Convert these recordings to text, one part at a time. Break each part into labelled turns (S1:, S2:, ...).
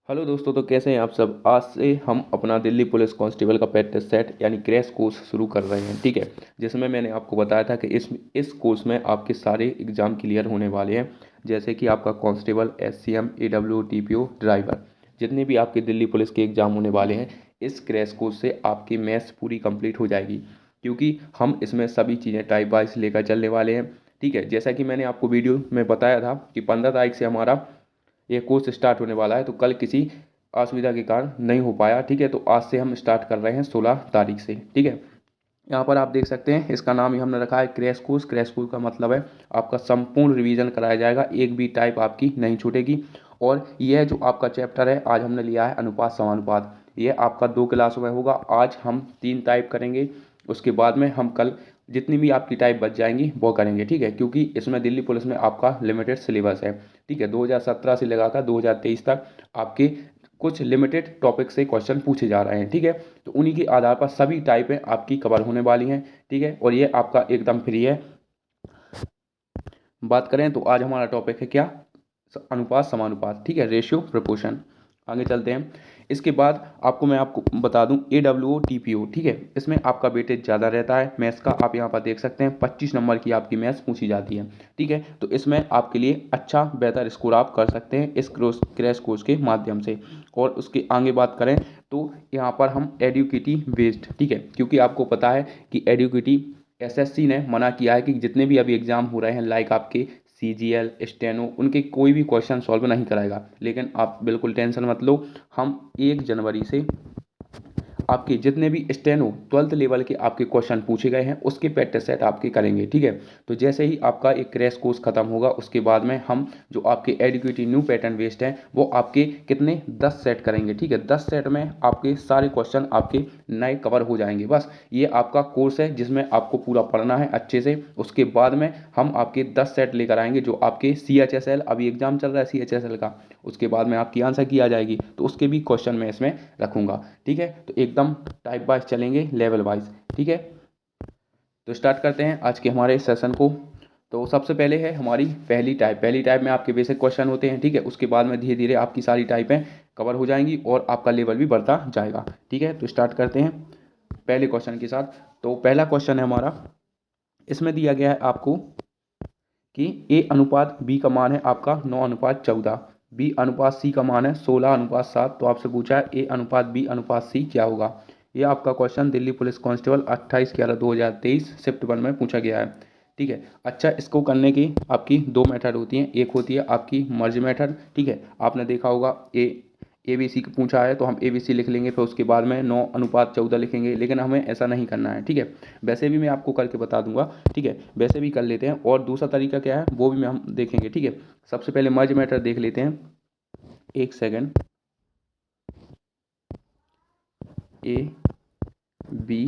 S1: Hello दोस्तों, तो कैसे हैं आप सब। आज से हम अपना दिल्ली पुलिस कांस्टेबल का प्रैक्टिस सेट यानी क्रैश कोर्स शुरू कर रहे हैं। ठीक है, जिसमें मैंने आपको बताया था कि इस कोर्स में आपके सारे एग्ज़ाम क्लियर होने वाले हैं। जैसे कि आपका कांस्टेबल, एससीएम, एडब्ल्यू, टीपीओ, ड्राइवर, जितने भी आपके दिल्ली पुलिस के एग्ज़ाम होने वाले हैं, इस क्रैश कोर्स से आपकी मैथ्स पूरी कंप्लीट हो जाएगी। क्योंकि हम इसमें सभी चीज़ें टाइप वाइज लेकर चलने वाले हैं। ठीक है, जैसा कि मैंने आपको वीडियो में बताया था कि 15 तारीख से हमारा ये कोर्स स्टार्ट होने वाला है, तो कल किसी असुविधा के कारण नहीं हो पाया। ठीक है, तो आज से हम स्टार्ट कर रहे हैं 16 तारीख से। ठीक है, यहाँ पर आप देख सकते हैं, इसका नाम ही हमने रखा है क्रैश कोर्स। क्रैश कोर्स का मतलब है आपका संपूर्ण रिवीजन कराया जाएगा, एक भी टाइप आपकी नहीं छूटेगी। और यह जो आपका चैप्टर है, आज हमने लिया है अनुपात समानुपात। यह आपका 2 क्लासों में होगा। आज हम 3 टाइप करेंगे, उसके बाद में हम कल जितनी भी आपकी टाइप बच जाएंगी वो करेंगे। ठीक है, क्योंकि इसमें दिल्ली पुलिस में आपका लिमिटेड सिलेबस है। ठीक है, 2017 से लगाकर 2023 तक आपके कुछ लिमिटेड टॉपिक से क्वेश्चन पूछे जा रहे हैं। ठीक है, तो उन्हीं के आधार पर सभी टाइपें आपकी कवर होने वाली हैं। ठीक है, और ये आपका एकदम फ्री है। बात करें तो आज हमारा टॉपिक है क्या, अनुपात समानुपात। ठीक है, रेशियो प्रोपोर्शन। आगे चलते हैं। इसके बाद मैं आपको बता दूं AWO TPO। ठीक है, इसमें आपका वेटेज ज़्यादा रहता है मैथ्स का। आप यहाँ पर देख सकते हैं 25 नंबर की आपकी मैथ्स पूछी जाती है। ठीक है, तो इसमें आपके लिए अच्छा बेहतर स्कोर आप कर सकते हैं इस क्रैश कोर्स के माध्यम से। और उसके आगे बात करें तो यहाँ पर हम एडुकेटी बेस्ड, ठीक है, क्योंकि आपको पता है कि एडुकेटी एसएससी ने मना किया है कि जितने भी अभी एग्जाम हो रहे हैं, लाइक आपके सीजीएल, स्टेनो, उनके कोई भी क्वेश्चन सॉल्व नहीं कराएगा। लेकिन आप बिल्कुल टेंशन मत लो, हम 1 जनवरी से आपके जितने भी स्टेनो 12th लेवल के आपके क्वेश्चन पूछे गए हैं उसके प्रैक्टिस सेट आपके करेंगे। ठीक है, तो जैसे ही आपका एक क्रैश कोर्स खत्म होगा, उसके बाद में हम जो आपके एडुकेटिव न्यू पैटर्न बेस्ड हैं वो आपके कितने 10 सेट करेंगे। ठीक है, 10 सेट में आपके सारे क्वेश्चन आपके नए कवर हो जाएंगे। बस ये आपका कोर्स है जिसमें आपको पूरा पढ़ना है अच्छे से। उसके बाद में हम आपके 10 सेट लेकर आएंगे जो आपके CHSL, अभी एग्जाम चल रहा है CHSL का, उसके बाद में आपकी आंसर की आ जाएगी, तो उसके भी क्वेश्चन मैं इसमें रखूंगा। ठीक है, तो एकदम टाइप वाइज चलेंगे, लेवल वाइज। ठीक है, तो स्टार्ट करते हैं आज के हमारे सेशन को। तो सबसे पहले है हमारी पहली टाइप। पहली टाइप में आपके बेसिक क्वेश्चन होते हैं। ठीक है, उसके बाद में धीरे धीरे आपकी सारी टाइपें कवर हो जाएंगी और आपका लेवल भी बढ़ता जाएगा। ठीक है, तो स्टार्ट करते हैं पहले क्वेश्चन के साथ। तो पहला क्वेश्चन है हमारा, इसमें दिया गया है आपको कि A/B का मान है आपका 9/14, B/C का मान है 16/7। तो आपसे पूछा है A/B/C क्या होगा। यह आपका question Delhi police constable 28/11/2023 shift 1 में पूछा गया है। ठीक है, अच्छा, इसको करने की आपकी 2 मेथड होती हैं। एक होती है आपकी मर्ज मेथड। ठीक है, आपने देखा होगा ABC पूछा है तो हम ABC लिख लेंगे, फिर उसके बाद में 9/14 लिखेंगे, लेकिन हमें ऐसा नहीं करना है। ठीक है, वैसे भी मैं आपको करके बता दूंगा। ठीक है, वैसे भी कर लेते हैं, और दूसरा तरीका क्या है वो भी मैं हम देखेंगे। ठीक है, सबसे पहले मर्ज मैटर देख लेते हैं, एक सेकेंड। AB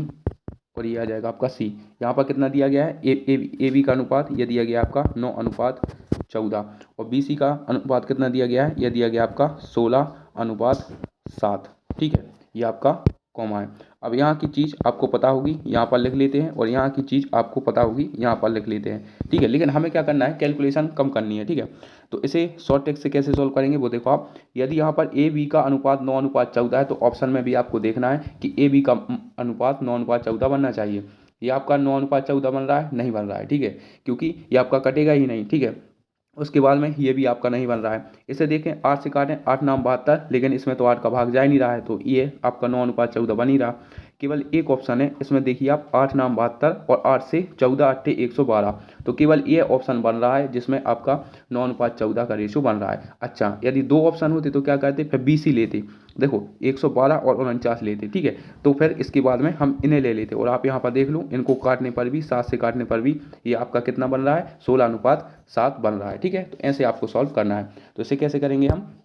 S1: और ये आ जाएगा आपका C। यहाँ पर कितना दिया गया है, AB का अनुपात ये दिया गया आपका 9/14, और BC का अनुपात कितना दिया गया है, यह दिया गया आपका 16/7। ठीक है, ये आपका कॉमा है। अब यहाँ की चीज़ आपको पता होगी, यहाँ पर लिख लेते हैं, और यहाँ की चीज़ आपको पता होगी, यहाँ पर लिख लेते हैं। ठीक है, लेकिन हमें क्या करना है, कैलकुलेशन कम करनी है। ठीक है, तो इसे शॉर्ट ट्रिक से कैसे सॉल्व करेंगे वो देखो आप। यदि यहाँ पर AB का अनुपात 9/14 है, तो ऑप्शन में भी आपको देखना है कि AB का अनुपात 9/14 बनना चाहिए। ये आपका 9/14 बन रहा है, नहीं बन रहा है। ठीक है, क्योंकि ये आपका कटेगा ही नहीं। ठीक है, उसके बाद में ये भी आपका नहीं बन रहा है। इसे देखें, 8 से काटें, 8×9 = 72, लेकिन इसमें तो 8 का भाग जा ही नहीं रहा है, तो ये आपका 9/14 बन ही रहा। केवल एक ऑप्शन है इसमें, देखिए आप, 8×72 और 8 से 14×8 = 112, तो केवल ये ऑप्शन बन रहा है जिसमें आपका 9/14 का रेशियो बन रहा है। अच्छा, यदि 2 ऑप्शन होते तो क्या करते, फिर BC लेते। देखो, 112 और 49 लेते। ठीक है, तो फिर इसके बाद में हम इन्हें ले लेते, और आप यहाँ पर देख लो, इनको काटने पर भी, 7 से काटने पर भी ये आपका कितना बन रहा है, 16/7 बन रहा है। ठीक है, तो ऐसे आपको सॉल्व करना है। तो इसे कैसे करेंगे हम,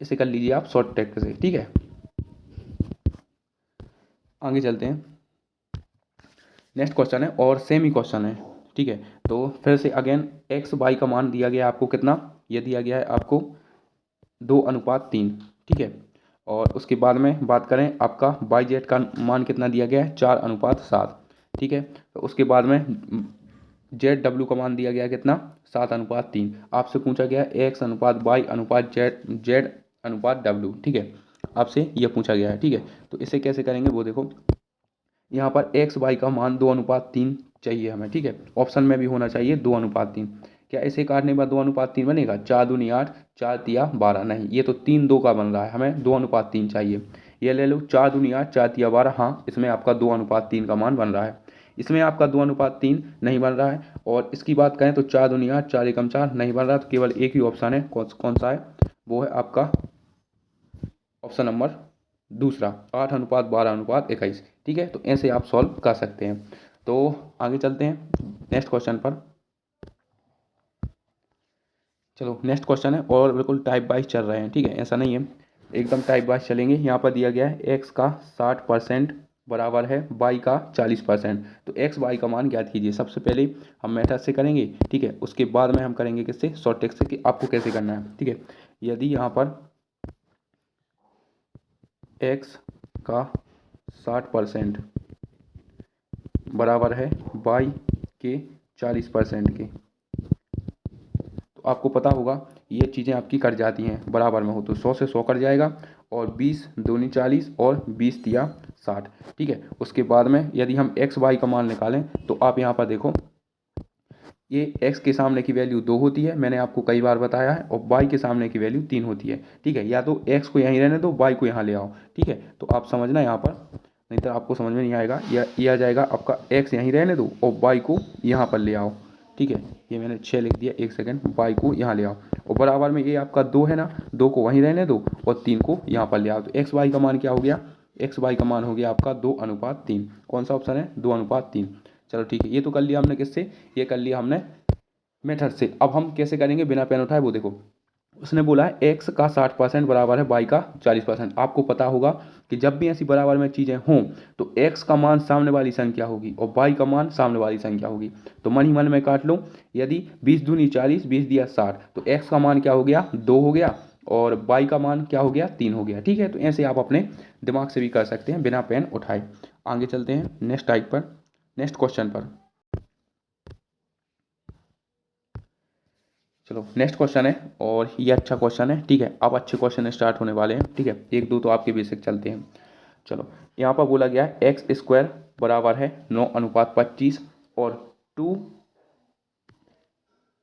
S1: इसे कर लीजिए आप शॉर्ट ट्रिक से। ठीक है, आगे चलते हैं। नेक्स्ट क्वेश्चन है और सेम ही क्वेश्चन है। ठीक है, तो फिर से अगेन XY का मान दिया गया है आपको कितना, ये दिया गया है आपको 2/3। ठीक है, और उसके बाद में बात करें, आपका YZ का मान कितना दिया गया है, 4/7। ठीक है, तो उसके बाद में ZW का मान दिया गया है कितना, 7/3। आपसे पूछा गया है X/Y/Z अनुपात W, ठीक है, आपसे यह पूछा गया है, ठीक है। तो इसे कैसे करेंगे वो देखो, यहाँ पर एक्स वाई का मान 2:3 चाहिए हमें, ठीक है। ऑप्शन में भी होना चाहिए 2:3। क्या इसे काटने के बाद 2:3 बनेगा? 4 दूनी 8, 4 तिया 12, नहीं, ये तो 3:2 का बन रहा है, हमें 2:3 चाहिए। ये ले लो, 4 दूनी 8, 4 तिया 12, हाँ, इसमें आपका 2:3 का मान बन रहा है। इसमें आपका 2:3 नहीं बन रहा है। और इसकी बात करें तो 4 दूनी 8, 4 एकम 4 नहीं बन रहा, तो केवल एक ही ऑप्शन है, कौन सा है? वो है आपका ऑप्शन नंबर दूसरा, 8:12:21, ठीक है। तो ऐसे आप सॉल्व कर सकते हैं। तो आगे चलते हैं नेक्स्ट क्वेश्चन पर। चलो नेक्स्ट क्वेश्चन है, और बिल्कुल टाइप वाइज चल रहे हैं, ठीक है, ऐसा नहीं है, एकदम टाइप वाइज चलेंगे। यहाँ पर दिया गया है एक्स का 60% बराबर है वाई का 40%। तो एक्स वाई का मान ज्ञात कीजिए। सबसे पहले हम मेथड से करेंगे, ठीक है, उसके बाद में हम करेंगे किससे? शॉर्ट टेक्स्ट से, कि आपको कैसे करना है, ठीक है। यदि यहाँ पर एक्स का 60% बराबर है वाई के 40% के, तो आपको पता होगा ये चीज़ें आपकी कट जाती हैं, बराबर में हो तो 100 से 100 कट जाएगा, और 20 दूनी 40 और 20 तिया 60, ठीक है। उसके बाद में यदि हम एक्स वाई का मान निकालें तो आप यहाँ पर देखो, ये x के सामने की वैल्यू 2 होती है, मैंने आपको कई बार बताया है, और y के सामने की वैल्यू 3 होती है, ठीक है। या तो x को यहीं रहने दो, y को यहाँ ले आओ, ठीक है। तो आप समझना यहाँ पर, नहीं तो आपको समझ में नहीं आएगा। यह आ जाएगा आपका x यहीं रहने दो और y को यहाँ पर ले आओ, ठीक है। ये मैंने 6 लिख दिया, 1 सेकेंड, y को यहाँ ले आओ, और बराबर में ये आपका 2 है ना, 2 को वहीं रहने दो और 3 को यहाँ पर ले आओ। तो एक्स वाई का मान क्या हो गया? एक्स वाई का मान हो गया आपका 2:3। कौन सा ऑप्शन है? 2:3। चलो ठीक है, ये तो कर लिया हमने किससे? ये कर लिया हमने मेथड से। अब हम कैसे करेंगे बिना पेन उठाए, वो देखो। उसने बोला है एक्स का 60% बराबर है वाई का 40%। आपको पता होगा कि जब भी ऐसी बराबर में चीज़ें हों तो एक्स का मान सामने वाली संख्या होगी और वाई का मान सामने वाली संख्या होगी। तो मन ही मन में काट लो, यदि 20 दूनी 40, 20 दिया 60, तो एक्स का मान क्या हो गया? 2 हो गया, और वाई का मान क्या हो गया? 3 हो गया, ठीक है। तो ऐसे आप अपने दिमाग से भी कर सकते हैं बिना पेन उठाए। आगे चलते हैं नेक्स्ट टाइप पर, नेक्स्ट क्वेश्चन पर। चलो नेक्स्ट क्वेश्चन है, और ये अच्छा क्वेश्चन है, ठीक है। अब अच्छे क्वेश्चन स्टार्ट होने वाले हैं, ठीक है, एक दो तो आपके बेसिक चलते हैं। चलो, यहाँ पर बोला गया है एक्स स्क्वायर बराबर है 9:25, और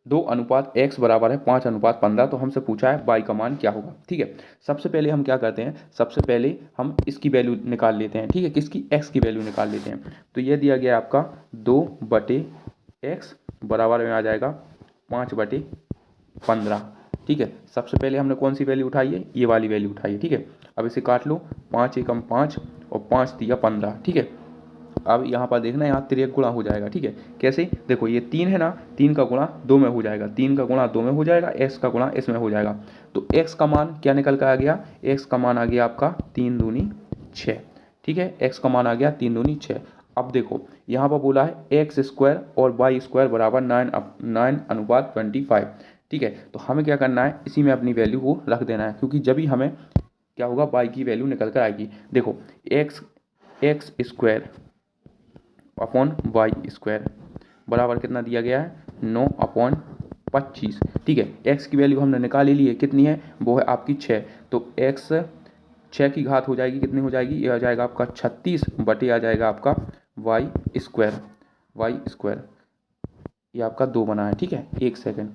S1: 2:x बराबर है 5:15। तो हमसे पूछा है वाई का मान क्या होगा, ठीक है। सबसे पहले हम क्या करते हैं? सबसे पहले हम इसकी वैल्यू निकाल लेते हैं, ठीक है, किसकी? एक्स की वैल्यू निकाल लेते हैं। तो ये दिया गया आपका 2/x बराबर में आ जाएगा 5/15, ठीक है। सबसे पहले हमने कौन सी वैल्यू उठाई है? ये वाली वैल्यू उठाई है, ठीक है। अब इसे काट लो, 5 एकम 5 और 5 तिया 15, ठीक है। अब यहाँ पर देखना, यहाँ तिरक गुणा हो जाएगा, ठीक है। कैसे? देखो, ये 3 है ना, 3 का गुणा 2 में हो जाएगा, 3 का गुणा 2 में हो जाएगा, एक्स का गुणा इसमें हो जाएगा। तो एक्स का मान क्या निकल कर आ गया? एक्स का मान आ गया आपका 3 दूनी 6, ठीक है। एक्स का मान आ गया 3 दूनी 6। अब देखो, यहाँ पर बोला है एक्स स्क्वायर और वाई स्क्वायर बराबर 9:25, ठीक है। तो हमें क्या करना है? इसी में अपनी वैल्यू को रख देना है, क्योंकि जब ही हमें क्या होगा? वाई की वैल्यू निकल कर आएगी। देखो, X square upon Y square बराबर कितना दिया गया है? 9/25, ठीक है। एक्स की वैल्यू हमने निकाल ली है, कितनी है? वो है आपकी 6। तो एक्स 6 की घात हो जाएगी, कितनी हो जाएगी? ये आ जाएगा आपका 36 बटे आ जाएगा आपका वाई स्क्वायर। ये आपका 2 बना है, ठीक है। 1 सेकेंड।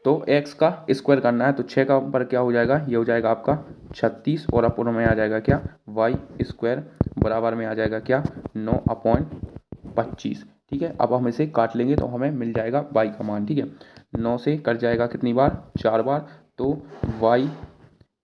S1: तो x का स्क्वायर करना है, तो 6 का पर क्या हो जाएगा? ये हो जाएगा आपका 36, और अपोन में आ जाएगा क्या? वाई स्क्वायर बराबर में आ जाएगा क्या? 9/25, ठीक है। अब हम इसे काट लेंगे तो हमें मिल जाएगा y का मान, ठीक है। 9 से कट जाएगा कितनी बार? 4 बार। तो वाई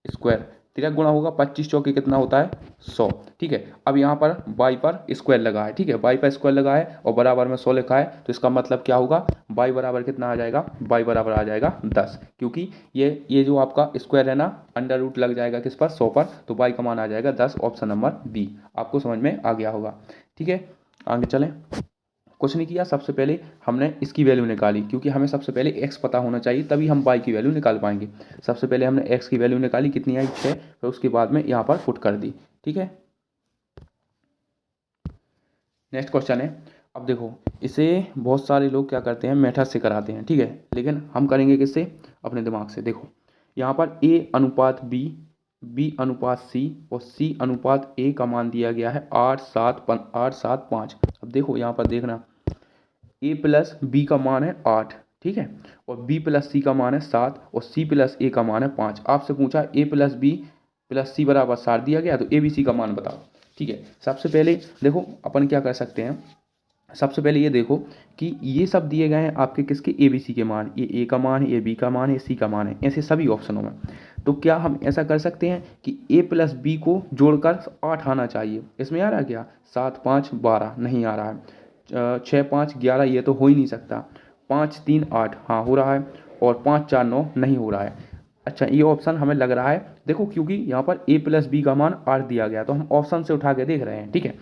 S1: स्क्वायर, तिरक गुणा होगा, 25 चौके कितना होता है? 100, ठीक है। अब यहाँ पर y पर स्क्वायर लगा है, ठीक है, y पर स्क्वायर लगा है और बराबर में 100 लिखा है, तो इसका मतलब क्या होगा? y बराबर कितना आ जाएगा? y बराबर आ जाएगा 10, क्योंकि ये जो आपका स्क्वायर है ना, अंडर रूट लग जाएगा किस पर? 100 पर, तो y का मान आ जाएगा 10, ऑप्शन नंबर बी। आपको समझ में आ गया होगा, ठीक है। आगे चलें। कुछ नहीं किया, सबसे पहले हमने इसकी वैल्यू निकाली, क्योंकि हमें सबसे पहले x पता होना चाहिए, तभी हम y की वैल्यू निकाल पाएंगे। सबसे पहले हमने x की वैल्यू निकाली, कितनी आई? 6। फिर उसके बाद में यहाँ पर पुट कर दी, ठीक है। नेक्स्ट क्वेश्चन है, अब देखो, इसे बहुत सारे लोग क्या करते हैं, मेथड से कराते हैं, ठीक है, लेकिन हम करेंगे किससे, अपने दिमाग से। देखो यहाँ पर ए अनुपात बी, बी अनुपात सी और सी अनुपात ए का मान दिया गया है 8, 7, 5। अब देखो यहाँ पर देखना, ए प्लस बी का मान है 8, ठीक है, और बी प्लस सी का मान है 7 और सी प्लस ए का मान है 5। आपसे पूछा ए प्लस बी प्लस सी बराबर 7 दिया गया, तो ए बी सी का मान बताओ, ठीक है। सबसे पहले देखो अपन क्या कर सकते हैं, सबसे पहले ये देखो कि ये सब दिए गए हैं आपके किसके, ए बी सी के मान, ये ए का मान है, ये बी का मान है, सी का मान है, ऐसे सभी ऑप्शनों में। तो क्या हम ऐसा कर सकते हैं कि ए प्लस बी को जोड़कर 8 आना चाहिए, इसमें आ रहा है क्या, 7, 5, 12 नहीं आ रहा है, 6, 5, 11 ये तो हो ही नहीं सकता, 5, 3, 8 हाँ हो रहा है, और 5, 4, 9 नहीं हो रहा है। अच्छा ये ऑप्शन हमें लग रहा है, देखो क्योंकि यहाँ पर ए प्लस बी का मान 8 दिया गया, तो हम ऑप्शन से उठा के देख रहे हैं, ठीक है।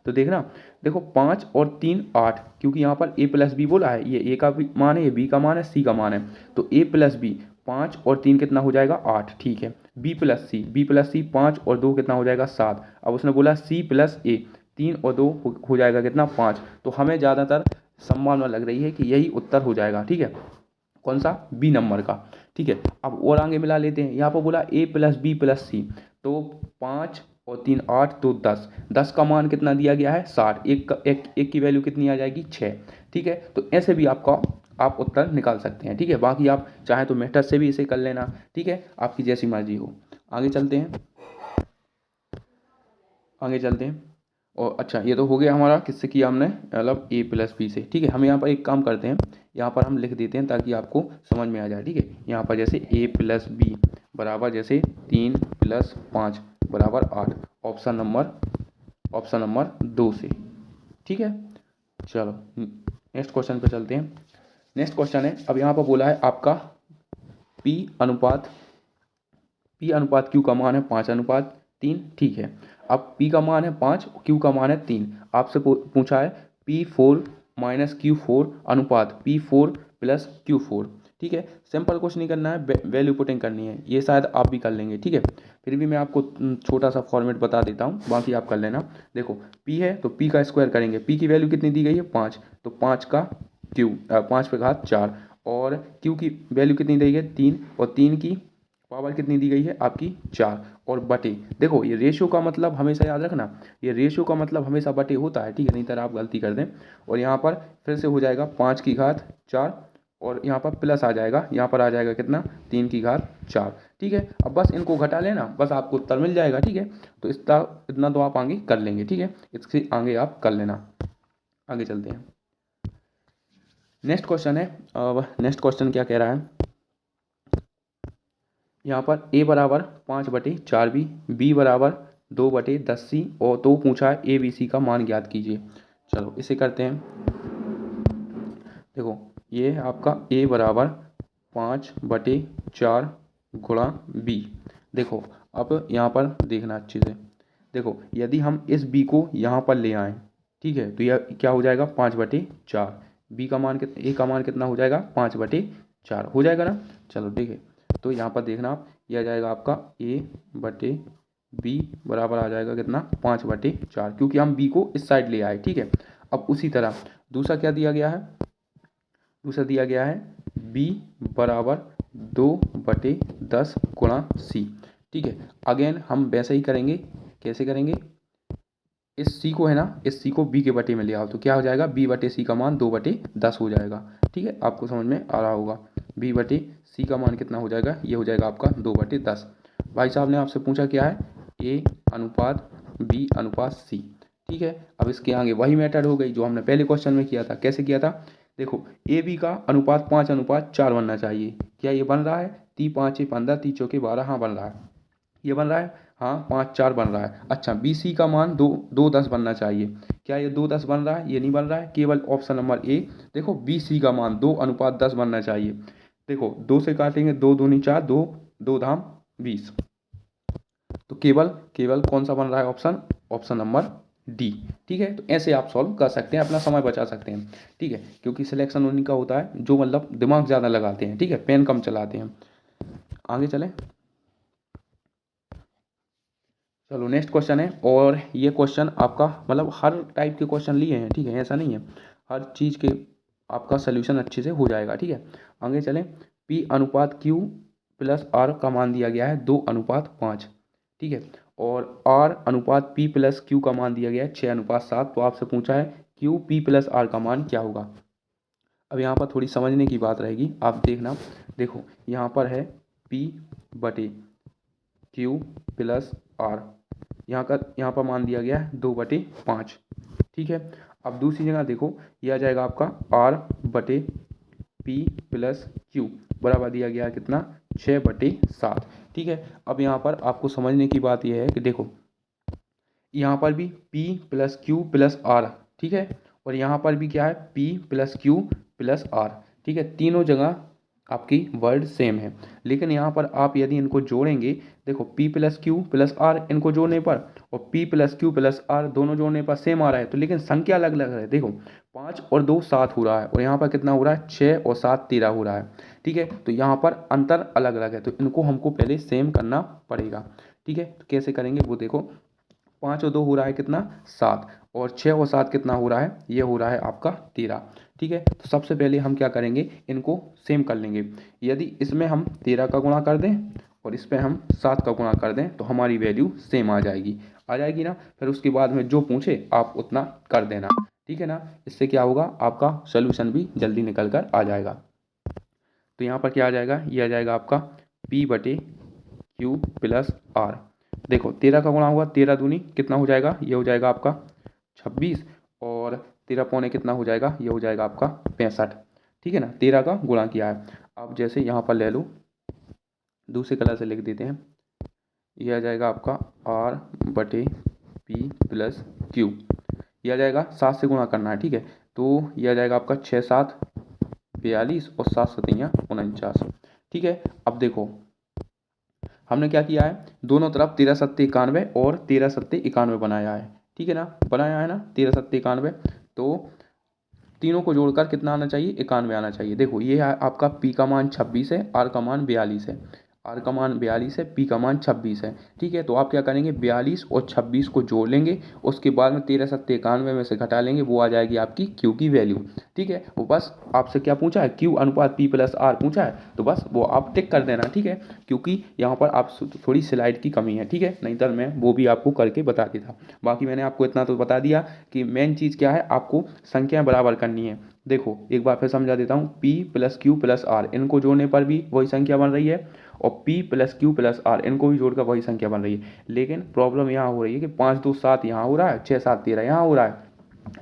S1: तो देखना, देखो 5 और 3, 8, क्योंकि यहाँ पर ए प्लस बी बोला है, ये ए का भी मान है, ये बी का मान है, सी का मान है, तो ए प्लस बी 5 और 3 कितना हो जाएगा, 8, ठीक है। बी प्लस सी, बी प्लस सी 5 और 2 कितना हो जाएगा, 7। अब उसने बोला सी प्लस ए, 3 और 2 हो जाएगा कितना, 5। तो हमें ज़्यादातर संभावना लग रही है कि यही उत्तर हो जाएगा, ठीक है, कौन सा, बी नंबर का, ठीक है। अब और आगे मिला लेते हैं, यहाँ पर बोला ए प्लस बी प्लस सी, तो 5 और 3, 8, तो 10, 10 का मान कितना दिया गया है, 60, एक की वैल्यू कितनी आ जाएगी, 6, ठीक है। तो ऐसे भी आप उत्तर निकाल सकते हैं, ठीक है। बाकी आप चाहें तो मेथड से भी इसे कर लेना, ठीक है, आपकी जैसी मर्जी हो। आगे चलते हैं, आगे चलते हैं। और अच्छा ये तो हो गया हमारा, किससे किया हमने, मतलब ए प्लस बी से, ठीक है। हम यहाँ पर एक काम करते हैं, यहाँ पर हम लिख देते हैं ताकि आपको समझ में आ जाए, ठीक है। यहाँ पर जैसे ए प्लस बी बराबर जैसे 3 + 5 बराबर 8, ऑप्शन नंबर 2 से, ठीक है। चलो नेक्स्ट क्वेश्चन पे चलते हैं। नेक्स्ट क्वेश्चन है, अब यहाँ पर बोला है आपका पी अनुपात क्यू का मान है 5:3, ठीक है। अब P का मान है 5, Q का मान है 3, आपसे पूछा है P4 - Q4 अनुपात P4 + Q4, ठीक है। सिंपल कुछ नहीं करना है, वैल्यू पुटिंग करनी है, ये शायद आप भी कर लेंगे, ठीक है। फिर भी मैं आपको छोटा सा फॉर्मेट बता देता हूँ, बाकी आप कर लेना। देखो P है तो P का स्क्वायर करेंगे, P की वैल्यू कितनी दी गई है, 5, तो 5 का Q 5 पे घात 4, और Q की वैल्यू कितनी दी गई है, 3, और 3 की पावर कितनी दी गई है आपकी, 4, और बटे, देखो ये रेशियो का मतलब हमेशा याद रखना, ये रेशियो का मतलब हमेशा बटे होता है, ठीक है, नहीं तो आप गलती कर दें। और यहाँ पर फिर से हो जाएगा 5 की घात 4, और यहाँ पर प्लस आ जाएगा, यहाँ पर आ जाएगा कितना, 3 की घात 4, ठीक है। अब बस इनको घटा लेना, बस आपको उत्तर मिल जाएगा, ठीक है। तो इतना तो आप आगे कर लेंगे, ठीक है, इससे आगे आप कर लेना। आगे चलते हैं, नेक्स्ट क्वेश्चन है। अब नेक्स्ट क्वेश्चन क्या कह रहा है, यहाँ पर a बराबर 5/4b, b बराबर 2/10c, और तो पूछा है ए बी सी का मान ज्ञात कीजिए। चलो इसे करते हैं। देखो ये है आपका a बराबर 5/4 गुणा b। देखो अब यहाँ पर देखना अच्छे से, देखो यदि हम इस b को यहाँ पर ले आएँ, ठीक है, तो यह क्या हो जाएगा, 5/4, b का मान a का मान कितना हो जाएगा, 5/4 हो जाएगा ना। चलो ठीक है, तो यहाँ पर देखना आप, यह आ जाएगा आपका a/b बराबर आ जाएगा कितना, 5/4, क्योंकि हम b को इस साइड ले आए, ठीक है। अब उसी तरह दूसरा क्या दिया गया है, दूसरा दिया गया है b बराबर 2/10 गुणा c, ठीक है। अगेन हम वैसे ही करेंगे, कैसे करेंगे, इस c को है ना, इस c को b के बटे में ले आओ, तो क्या हो जाएगा, b/c का मान 2/10 हो जाएगा, ठीक है, आपको समझ में आ रहा होगा। b/c का मान कितना हो जाएगा, ये हो जाएगा आपका 2/10। भाई साहब ने आपसे पूछा क्या है, a अनुपात b अनुपात c, ठीक है। अब इसके आगे वही मेथड हो गई जो हमने पहले क्वेश्चन में किया था। कैसे किया था, देखो ए बी का अनुपात 5:4 बनना चाहिए, क्या ये बन रहा है, 3×5 = 15, 3×4 = 12, हाँ बन रहा है, ये बन रहा है, हाँ 5/4 बन रहा है। अच्छा बी सी का मान 2:10 बनना चाहिए, क्या ये 2:10 बन रहा है, ये नहीं बन रहा है, केवल ऑप्शन नंबर ए। देखो बी सी का मान 2:10 बनना चाहिए, देखो 2 से काटेंगे, 2 दूनी 4, 2 2 धाम 20, तो केवल कौन सा बन रहा है ऑप्शन, ऑप्शन नंबर डी, ठीक है। तो ऐसे आप सॉल्व कर सकते हैं, अपना समय बचा सकते हैं, ठीक है, क्योंकि सिलेक्शन उन्हीं का होता है जो मतलब दिमाग ज़्यादा लगाते हैं, ठीक है, पेन कम चलाते हैं। आगे चलें, चलो नेक्स्ट क्वेश्चन है, और ये क्वेश्चन आपका मतलब हर टाइप के क्वेश्चन लिए हैं, ठीक है, ऐसा नहीं है, हर चीज़ के आपका सोल्यूशन अच्छे से हो जाएगा, ठीक है। आगे चलें। P अनुपात Q प्लस R का मान दिया गया है 2:5, ठीक है, और R अनुपात P प्लस Q का मान दिया गया है 6:7। तो आपसे पूछा है Q P प्लस R का मान क्या होगा। अब यहाँ पर थोड़ी समझने की बात रहेगी, आप देखना। देखो यहाँ पर है P बटे Q प्लस R, यहाँ पर मान दिया गया है 2/5, ठीक है। अब दूसरी जगह देखो, यह आ जाएगा आपका R बटे P प्लस Q बराबर दिया गया है कितना, 6/7, ठीक है। अब यहाँ पर आपको समझने की बात यह है कि देखो यहाँ पर भी P plus Q plus R, ठीक है, और यहाँ पर भी क्या है P plus Q plus R, ठीक है। तीनों जगह आपकी वर्ड सेम है, लेकिन यहाँ पर आप यदि इनको जोड़ेंगे, देखो P plus Q plus R इनको जोड़ने पर और P plus Q plus R दोनों जोड़ने पर सेम आ रहा है, तो लेकिन संख्या अलग अलग है। देखो 5 और 2 7 हो रहा है, और यहाँ पर कितना हो रहा है, 6 और 7 13 हो रहा है, ठीक है। तो यहाँ पर अंतर अलग अलग है, तो इनको हमको पहले सेम करना पड़ेगा, ठीक है। तो कैसे करेंगे वो देखो, 5 और 2 हो रहा है कितना, 7, और 6 और 7 कितना हो रहा है, ये हो रहा है आपका 13, ठीक है। तो सबसे पहले हम क्या करेंगे, इनको सेम कर लेंगे। यदि इसमें हम 13 का गुणा कर दें और इस पर हम 7 का गुणा कर दें तो हमारी वैल्यू सेम आ जाएगी ना। फिर उसके बाद में जो पूछे आप उतना कर देना, ठीक है ना। इससे क्या होगा, आपका सोल्यूशन भी जल्दी निकल कर आ जाएगा। तो यहाँ पर क्या आ जाएगा, ये आ जाएगा आपका P बटे Q प्लस R। देखो 13 का गुणा हुआ, 13 दूनी कितना हो जाएगा, ये हो जाएगा आपका 26, और 13 पौने कितना हो जाएगा, ये हो जाएगा आपका 65, ठीक है ना। 13 का गुणा किया है। अब जैसे यहाँ पर ले लो, दूसरे कलर से लिख देते हैं, ये आ जाएगा आपका R बटे P प्लस Q, ये आ जाएगा 7 से गुणा करना है, ठीक है। तो ये आ जाएगा आपका 6 7 42 और 7 7 49, ठीक है। अब देखो हमने क्या किया है, दोनों तरफ 13 7 91 और 13 7 91 बनाया है, ठीक है ना, बनाया है ना 13 7 91। तो तीनों को जोड़कर कितना आना चाहिए, 91 आना चाहिए। देखो ये है आपका P का मान 26 है, R का मान 42 है, R का मान 42 है, P का मान 26 है, ठीक है। तो आप क्या करेंगे, 42 और 26 को जोड़ लेंगे, उसके बाद में 13 7 91 में से घटा लेंगे, वो आ जाएगी आपकी Q की वैल्यू, ठीक है। वो बस आपसे क्या पूछा है, Q अनुपात P प्लस R पूछा है, तो बस वो आप टिक कर देना, ठीक है। क्योंकि यहाँ पर आप थोड़ी स्लाइड की कमी है, ठीक है, नहीं तो मैं वो भी आपको करके बता देता। बाकी मैंने आपको इतना तो बता दिया कि मेन चीज़ क्या है, आपको संख्या बराबर करनी है। देखो एक बार फिर समझा देता हूँ, P plus Q plus R इनको जोड़ने पर भी वही संख्या बन रही है, और P plus Q plus R इनको भी जोड़कर वही संख्या बन रही है। लेकिन प्रॉब्लम यहाँ हो रही है कि 5 2 7 यहाँ हो रहा है, 6 7 13 यहाँ हो रहा है,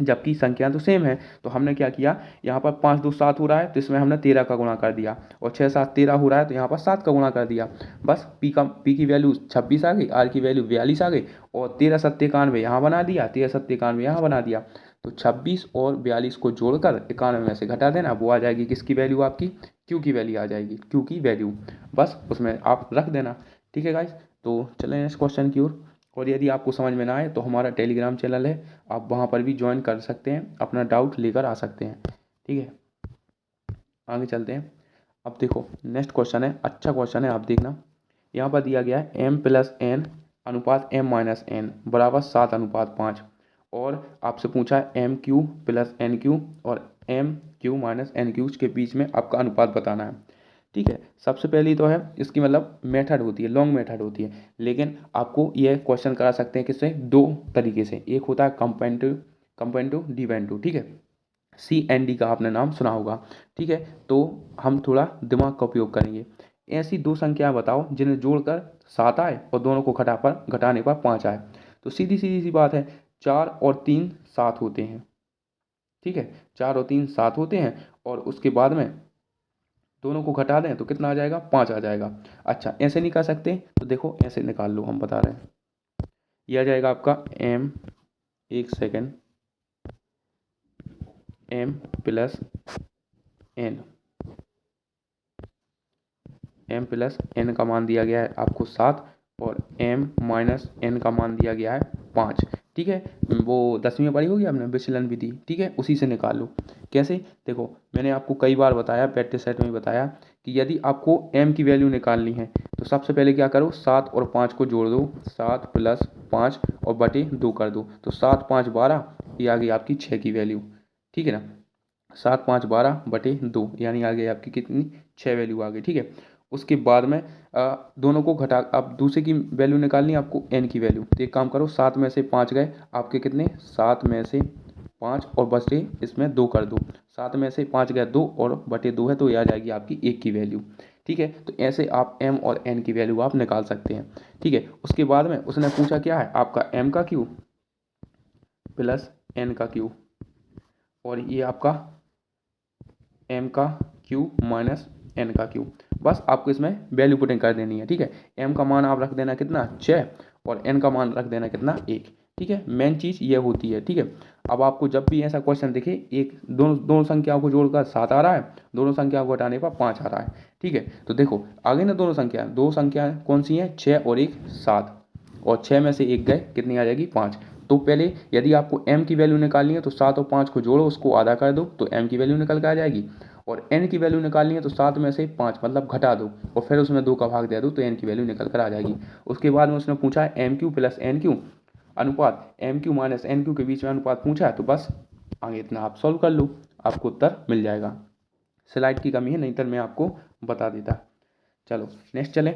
S1: जबकि संख्या तो सेम है। तो हमने क्या किया, यहाँ पर 5 2 7 हो रहा है तो इसमें हमने 13 का गुणा कर दिया, और 6 7 13 हो रहा है तो यहाँ पर 7 का गुणा कर दिया। बस P की वैल्यू 26 आ गई, R की वैल्यू 42 आ गई, और 13 7 91 यहाँ बना दिया, 13 7 91 यहाँ बना दिया। तो 26 और 42 को जोड़कर 91 में से घटा देना, वो आ जाएगी किसकी वैल्यू, आपकी Q की वैल्यू आ जाएगी, Q की वैल्यू बस उसमें आप रख देना, ठीक है गाइस। तो चलें नेक्स्ट क्वेश्चन की ओर। और यदि आपको समझ में ना आए तो हमारा टेलीग्राम चैनल है, आप वहाँ पर भी ज्वाइन कर सकते हैं, अपना डाउट लेकर आ सकते हैं, ठीक है। आगे चलते हैं। अब देखो नेक्स्ट क्वेश्चन है, अच्छा क्वेश्चन है, आप देखना। यहाँ पर दिया गया है m प्लस n अनुपात m माइनस n बराबर 7:5, और आपसे पूछा है M Q plus N Q और M Q minus N Q के बीच में आपका अनुपात बताना है, ठीक है। सबसे पहली तो है इसकी मतलब मेथड होती है, लॉन्ग मेथड होती है, लेकिन आपको यह क्वेश्चन करा सकते हैं किससे, दो तरीके से। एक होता है कंपेरेटिव डिवेंटिव, ठीक है, CND का आपने नाम सुना होगा, ठीक है। तो हम थोड़ा दिमाग का उपयोग करेंगे। ऐसी दो संख्या बताओ जिन्हें जोड़कर 7 आए और दोनों को घटाने पर 5 आए। तो सीधी सीधी सी बात है, 4 और 3 7 होते हैं, ठीक है, 4 और 3 7 होते हैं, और उसके बाद में दोनों को घटा दें तो कितना आ जाएगा, 5 आ जाएगा। अच्छा ऐसे नहीं कर सकते, तो देखो ऐसे निकाल लो, हम बता रहे हैं। ये आ जाएगा आपका m, एक second, m plus n, m plus n का मान दिया गया है आपको 7, और m माइनस n का मान दिया गया है 5, ठीक है। वो 10वीं में पढ़ी होगी आपने विचलन विधि, ठीक है, उसी से निकाल लो। कैसे, देखो मैंने आपको कई बार बताया, प्रैक्टिस सेट में बताया कि यदि आपको m की वैल्यू निकालनी है तो सबसे पहले क्या करो, 7 और 5 को जोड़ दो, 7 प्लस 5 और बटे 2 कर दो तो 7 5 12, ये आ गई आपकी 6 की वैल्यू, ठीक है ना। 7 5 12 बटे 2 यानी आ गई आपकी कितनी, 6 वैल्यू आ गई, ठीक है। उसके बाद में दोनों को घटा, अब दूसरे की वैल्यू निकालनी है आपको, n की वैल्यू। तो एक काम करो, 7 में से 5 गए आपके कितने, 7 में से 5 और बचे इसमें 2 कर दो, 7 में से 5 गया 2 और बटे 2 है तो ये आ जाएगी आपकी 1 की वैल्यू, ठीक है। तो ऐसे आप m और n की वैल्यू आप निकाल सकते हैं, ठीक है। उसके बाद में उसने पूछा क्या है आपका m का क्यूब प्लस n का क्यूब, और ये आपका m का क्यूब माइनस n का क्यूब। बस आपको इसमें वैल्यू पुटिंग कर देनी है, ठीक है। m का मान आप रख देना कितना 6 और n का मान रख देना कितना 1, ठीक है। मेन चीज़ ये होती है, ठीक है। अब आपको जब भी ऐसा क्वेश्चन दिखे, एक दोनों दोनों संख्याओं को जोड़कर 7 आ रहा है, दोनों संख्याओं को हटाने पर 5 आ रहा है, ठीक है। तो देखो आगे ना दोनों संख्या, दो संख्या कौन सी हैं, 6 और 1 7, और 6 में से 1 गए कितनी आ जाएगी 5। तो पहले यदि आपको m की वैल्यू निकालनी है तो 7 और 5 को जोड़ो, उसको आधा कर दो तो m की वैल्यू निकल कर आ जाएगी। और n की वैल्यू निकालनी है तो 7 में से 5 मतलब घटा दो और फिर उसमें 2 का भाग दे दो तो n की वैल्यू निकल कर आ जाएगी। उसके बाद में उसने पूछा है M Q plus N Q अनुपात, M Q minus N Q के बीच में अनुपात पूछा है, तो बस आगे इतना आप सॉल्व कर लो, आपको उत्तर मिल जाएगा। स्लाइड की कमी है, नहीं तो मैं आपको बता देता। चलो नेक्स्ट चले।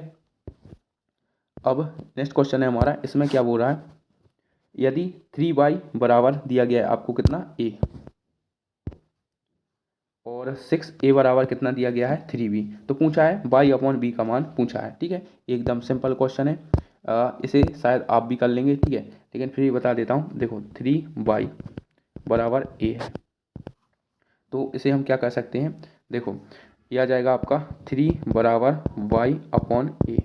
S1: अब नेक्स्ट क्वेश्चन है हमारा, इसमें क्या बोल रहा है, यदि 3y बराबर दिया गया है आपको कितना a, और 6a बराबर कितना दिया गया है 3b, तो पूछा है y अपॉन b का मान पूछा है, ठीक है। एकदम सिंपल क्वेश्चन है, इसे शायद आप भी कर लेंगे, ठीक है, लेकिन फिर बता देता हूँ। देखो 3y बराबर a है, तो इसे हम क्या कर सकते हैं, देखो यह आ जाएगा आपका 3 बराबर y अपॉन a,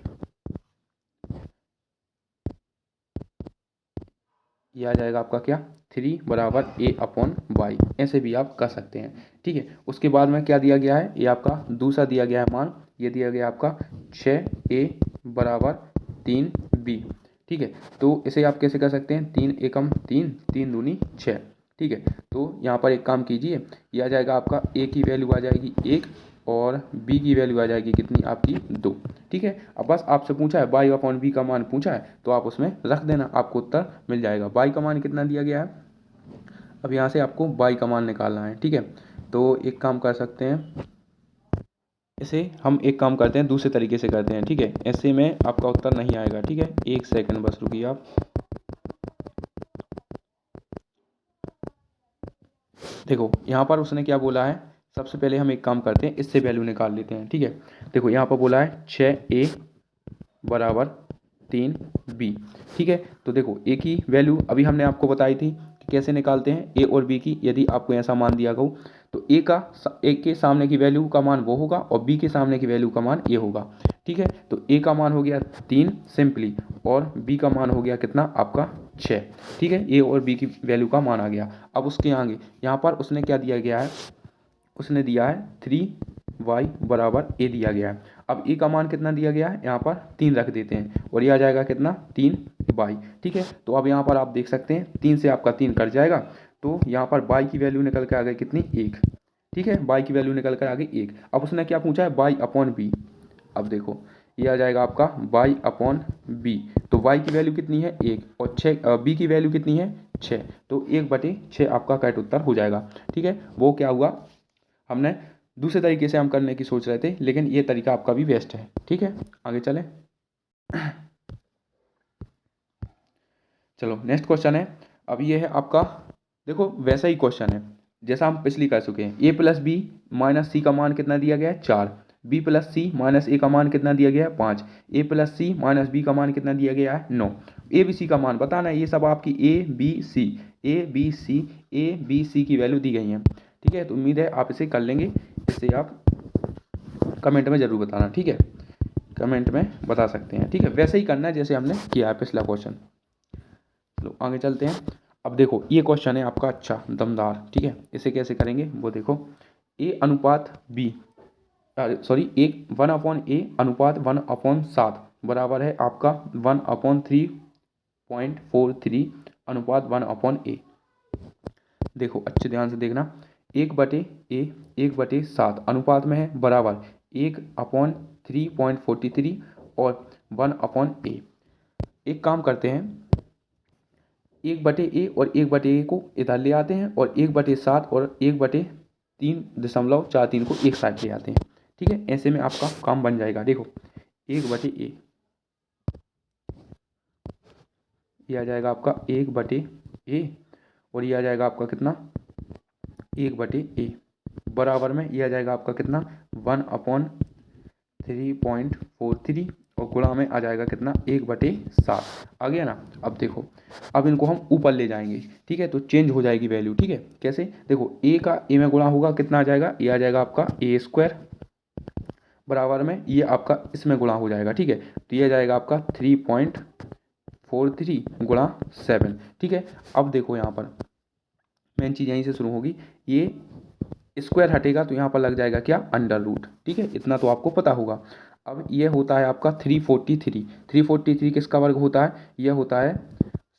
S1: यह आ जाएगा आपका क्या 3 बराबर a अपॉन y, ऐसे भी आप कर सकते हैं, ठीक है। उसके बाद में क्या दिया गया है, ये आपका दूसरा दिया गया है मान, ये दिया गया आपका 6a बराबर 3b, ठीक है। तो इसे आप कैसे कर सकते हैं, 3 एकम 3, 3 दूनी 6, ठीक है। तो यहाँ पर एक काम कीजिए, यह आ जाएगा आपका a की वैल्यू आ जाएगी 1 और b की वैल्यू आ जाएगी कितनी आपकी 2, ठीक है। अब बस आपसे पूछा है y अपॉन b का मान पूछा है तो आप उसमें रख देना, आपको उत्तर मिल जाएगा। y का मान कितना दिया गया है, अब यहाँ से आपको y का मान निकालना है, ठीक है। तो एक काम कर सकते हैं, इसे हम एक काम करते हैं दूसरे तरीके से करते हैं, ठीक है। ऐसे में आपका उत्तर नहीं आएगा, ठीक है। एक सेकंड बस रुकिए आप। देखो यहाँ पर उसने क्या बोला है, सबसे पहले हम एक काम करते हैं, इससे वैल्यू निकाल लेते हैं, ठीक है। देखो यहाँ पर बोला है 6a बराबर 3b, ठीक है। तो देखो a की वैल्यू अभी हमने आपको बताई थी कि कैसे निकालते हैं a और b की, यदि आपको ऐसा मान दिया गया तो a के सामने की वैल्यू का मान वो होगा और b के सामने की वैल्यू का मान ये होगा, ठीक है। तो a का मान हो गया 3 सिंपली, और b का मान हो गया कितना आपका 6, ठीक है। a और b की वैल्यू का मान आ गया। अब उसके आगे यहाँ पर उसने क्या दिया गया है, उसने दिया है 3y बराबर a दिया गया है। अब a का मान कितना दिया गया है, यहाँ पर 3 रख देते हैं और ये आ जाएगा कितना 3y, ठीक है। तो अब यहाँ पर आप देख सकते हैं 3 से आपका 3 कट जाएगा, तो यहाँ पर y की वैल्यू निकल के आ गई कितनी 1, ठीक है। y की वैल्यू निकल कर आ गई 1। अब उसने क्या पूछा है y अपॉन b, अब देखो ये आ जाएगा आपका y अपॉन b, तो y की वैल्यू कितनी है 1 और 6, b की वैल्यू कितनी है 6, तो 1/6 आपका करेक्ट उत्तर हो जाएगा, ठीक है। वो क्या हुआ, हमने दूसरे तरीके से हम करने की सोच रहे थे, लेकिन ये तरीका आपका भी बेस्ट है, ठीक है। आगे चले। चलो नेक्स्ट क्वेश्चन है, अब ये है आपका, देखो वैसा ही क्वेश्चन है जैसा हम पिछली कर चुके हैं। a plus B minus C का मान कितना दिया गया है 4, b plus C minus A का मान कितना दिया गया है 5, a plus C minus B का मान कितना दिया गया है 9। ए बी सी का मान बताना है, ये सब आपकी ए बी सी की वैल्यू दी गई हैं, ठीक है। तो उम्मीद है आप इसे कर लेंगे, इसे आप कमेंट में ज़रूर बताना, ठीक है, कमेंट में बता सकते हैं, ठीक है। वैसे ही करना है जैसे हमने किया है पिछला क्वेश्चन। चलो आगे चलते हैं। अब देखो ये क्वेश्चन है आपका अच्छा दमदार, ठीक है। इसे कैसे करेंगे वो देखो, a अनुपात b, सॉरी 1/a अनुपात 1/7 बराबर है आपका 1/3.43 अनुपात 1/a। देखो अच्छे ध्यान से देखना, 1/7 अनुपात में है बराबर 1/3.43 और 1/a। एक काम करते हैं, 1/a और 1/a को इधर ले आते हैं और 1/7 और 1/3.43 को एक साइड ले आते हैं। ठीक है, ऐसे में आपका काम बन जाएगा। देखो 1/a ये आ जाएगा आपका 1/a और ये आ जाएगा आपका कितना 1/a बराबर में ये आ जाएगा आपका कितना 1/3.43 और गुणा में आ जाएगा कितना 1/7 आ गया ना। अब देखो, अब इनको हम ऊपर ले जाएंगे। ठीक है, तो चेंज हो जाएगी वैल्यू। ठीक है, कैसे, देखो a का a में गुणा होगा कितना आ जाएगा, ये आ जाएगा आपका a² बराबर में ये आपका इसमें गुणा हो जाएगा। ठीक है, तो ये आ जाएगा आपका 3.43 गुणा 7। ठीक है, अब देखो यहाँ पर मेन चीज़ यहीं से शुरू होगी, ये स्क्वायर हटेगा तो यहाँ पर लग जाएगा क्या अंडर रूट। ठीक है, इतना तो आपको पता होगा। अब ये होता है आपका 343 किसका वर्ग होता है, यह होता है,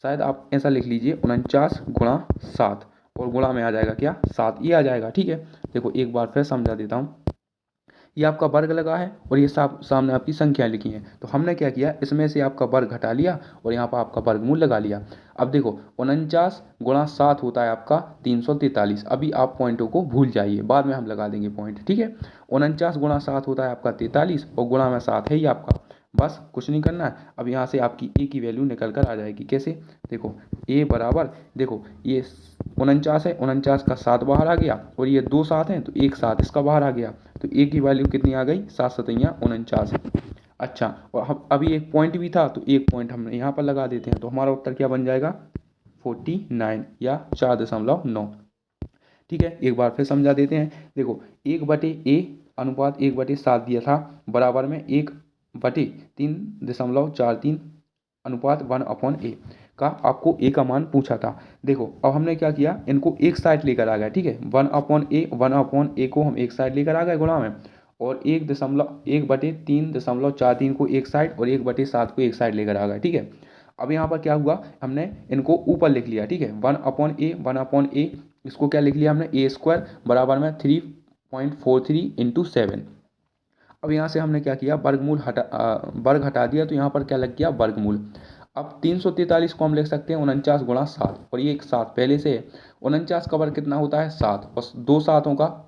S1: शायद आप ऐसा लिख लीजिए 49 × 7 और गुणा में आ जाएगा क्या 7, ये आ जाएगा। ठीक है, देखो एक बार फिर समझा देता हूँ। ये आपका वर्ग लगा है और ये सामने आपकी संख्या लिखी है, तो हमने क्या किया, इसमें से आपका वर्ग घटा लिया और यहाँ पर आपका वर्गमूल लगा लिया। अब देखो 49 × 7 होता है आपका 343। अभी आप पॉइंटों को भूल जाइए, बाद में हम लगा देंगे पॉइंट। ठीक है, 49 × 7 होता है आपका 43 और गुणा में 7 है ही आपका, बस कुछ नहीं करना है। अब यहाँ से आपकी ए की वैल्यू निकल कर आ जाएगी। कैसे, देखो ए बराबर, देखो ये 49 है, 49 का 7 बाहर आ गया और ये 2 7 हैं तो एक 7 इसका बाहर आ गया, तो ए की वैल्यू कितनी आ गई 7 7 49। अच्छा, और हम अभी एक पॉइंट भी था तो एक पॉइंट हम यहाँ पर लगा देते हैं, तो हमारा उत्तर क्या बन जाएगा 49 या 4.9। ठीक है, एक बार फिर समझा देते हैं। देखो 1/a अनुपात 1/7 दिया था बराबर में 1/3.43 अनुपात 1/a का आपको a का मान पूछा था। देखो अब हमने क्या किया, इनको एक साइड लेकर आ गए। ठीक है, 1/a को हम एक साइड लेकर आ गए गुणा में, और 1/3.43 को एक साइड और 1/7 को एक साइड लेकर आ गए। ठीक है, अब यहाँ पर क्या हुआ, हमने इनको ऊपर लिख लिया। ठीक है, 1/a इसको क्या लिख लिया हमने a² बराबर में 3.43 × 7। अब यहाँ से हमने क्या किया, वर्ग हटा दिया तो यहाँ पर क्या लग गया वर्गमूल। अब 343 को हम लिख सकते हैं 49 × 7 और ये एक 7 पहले से है। 49 का वर्ग कितना होता है 7, बस 2 7 का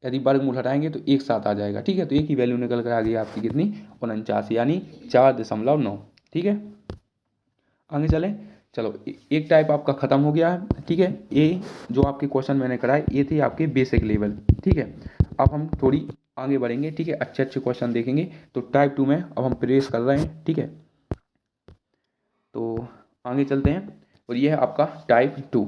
S1: यदि वर्गमूल हटाएंगे तो एक 7 आ जाएगा। ठीक है, तो एक ही वैल्यू निकल कर आ गई आपकी कितनी 49 यानी 4.9। ठीक है, आगे चलें। चलो एक टाइप आपका ख़त्म हो गया है। ठीक है, ये जो आपके क्वेश्चन मैंने कराए ये थे आपके बेसिक लेवल। ठीक है, अब हम थोड़ी आगे बढ़ेंगे। ठीक है, अच्छे अच्छे क्वेश्चन देखेंगे। तो टाइप 2 में अब हम प्रवेश कर रहे हैं। ठीक है, तो आगे चलते हैं और ये है आपका टाइप 2।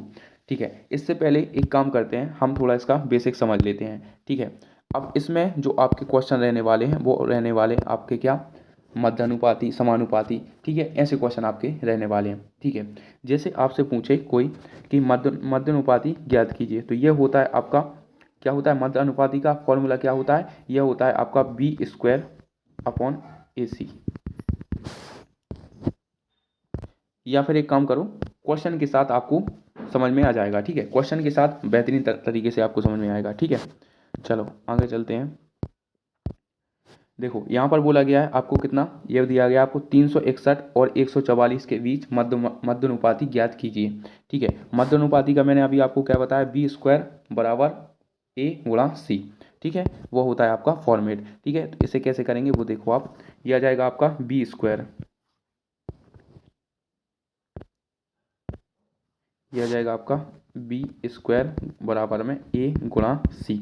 S1: ठीक है, इससे पहले एक काम करते हैं, हम थोड़ा इसका बेसिक समझ लेते हैं। ठीक है, अब इसमें जो आपके क्वेश्चन रहने वाले हैं वो रहने वाले आपके क्या मध्यानुपाती, समानुपाती। ठीक है, ऐसे क्वेश्चन आपके रहने वाले हैं। ठीक है, जैसे आपसे पूछे कोई कि मध्यानुपाती ज्ञात कीजिए, तो ये होता है आपका क्या होता है, मध्यानुपाती का फॉर्मूला क्या होता है, यह होता है आपका b²/ac। या फिर एक काम करो, क्वेश्चन के साथ आपको समझ में आ जाएगा। ठीक है, क्वेश्चन के साथ बेहतरीन तरीके से आपको समझ में आएगा। ठीक है, चलो आगे चलते हैं। देखो यहाँ पर बोला गया है आपको कितना, ये दिया गया आपको 361 और 144 के बीच मध्यानुपाती ज्ञात कीजिए। ठीक है, मध्यानुपाती का मैंने अभी आपको क्या बताया, b² बराबर a × c। ठीक है, वो होता है आपका फॉर्मेट। ठीक है, तो इसे कैसे करेंगे वो देखो आप, ये आ जाएगा आपका b², ये आ जाएगा आपका b² बराबर में a × c।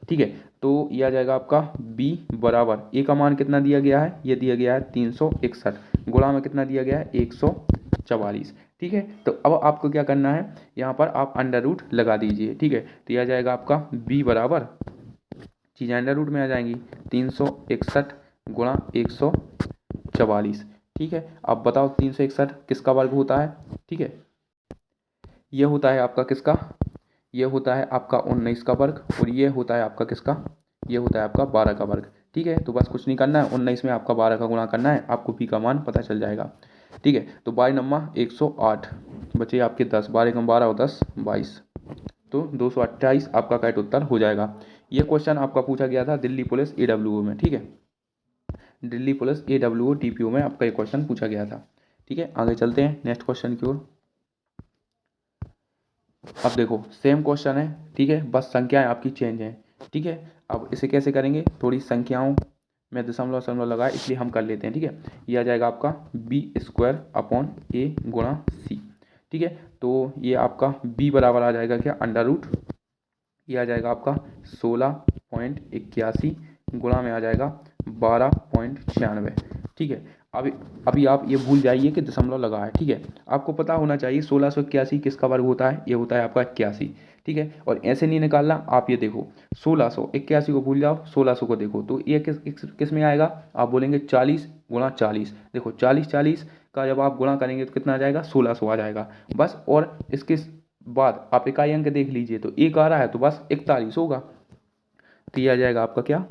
S1: ठीक है, तो ये आ जाएगा आपका b बराबर a का मान कितना दिया गया है, ये दिया गया है 361, गुणा में कितना दिया गया है 144। ठीक है, तो अब आपको क्या करना है, यहाँ पर आप अंडर रूट लगा दीजिए। ठीक है, तो ये आ जाएगा आपका b बराबर, चीज़ें अंडर रूट में आ जाएंगी, 361 × 144। ठीक है, अब बताओ 361 किसका वर्ग होता है। ठीक है, यह होता है आपका किसका, यह होता है आपका 19 का वर्ग और ये होता है आपका किसका, ये होता है आपका 12 का वर्ग। ठीक है, तो बस कुछ नहीं करना है, 19 में आपका 12 का गुणा करना है, आपको पी का मान पता चल जाएगा। ठीक है, तो 22 नम्मा 108 बचे आपके 10, 12 कम 12 और 10 22, तो 228 आपका करेक्ट उत्तर हो जाएगा। ये क्वेश्चन आपका पूछा गया था दिल्ली पुलिस AWO में। ठीक है, दिल्ली पुलिस AWO TPO में आपका ये क्वेश्चन पूछा गया था। ठीक है, आगे चलते हैं नेक्स्ट क्वेश्चन की ओर। अब देखो सेम क्वेश्चन है, ठीक है, बस संख्याएं आपकी चेंज हैं, ठीक है। अब इसे कैसे करेंगे, थोड़ी संख्याओं में दशमलव दशमलव लगाए, इसलिए हम कर लेते हैं, ठीक है। ये आ जाएगा आपका b² / a × c, ठीक है। तो ये आपका b बराबर आ जाएगा क्या, √, ये आ जाएगा आपका 16.81 गुणा में आ जाएगा 12.96, ठीक है। अभी आप ये भूल जाइए कि दशमलव लगा है, ठीक है। आपको पता होना चाहिए 1681 किसका वर्ग होता है, ये होता है आपका 81, ठीक है। और ऐसे नहीं निकालना, आप ये देखो 1681 को भूल जाओ, 1600 को देखो, तो ये किस में आएगा, आप बोलेंगे 40 × 40, देखो 40 का जब आप गुणा करेंगे तो कितना आ जाएगा, 1600 आ जाएगा बस। और इसके बाद आप इकाई अंक देख लीजिए, तो एक आ रहा है तो बस 41 होगा। तो ये आ जाएगा आपका क्या,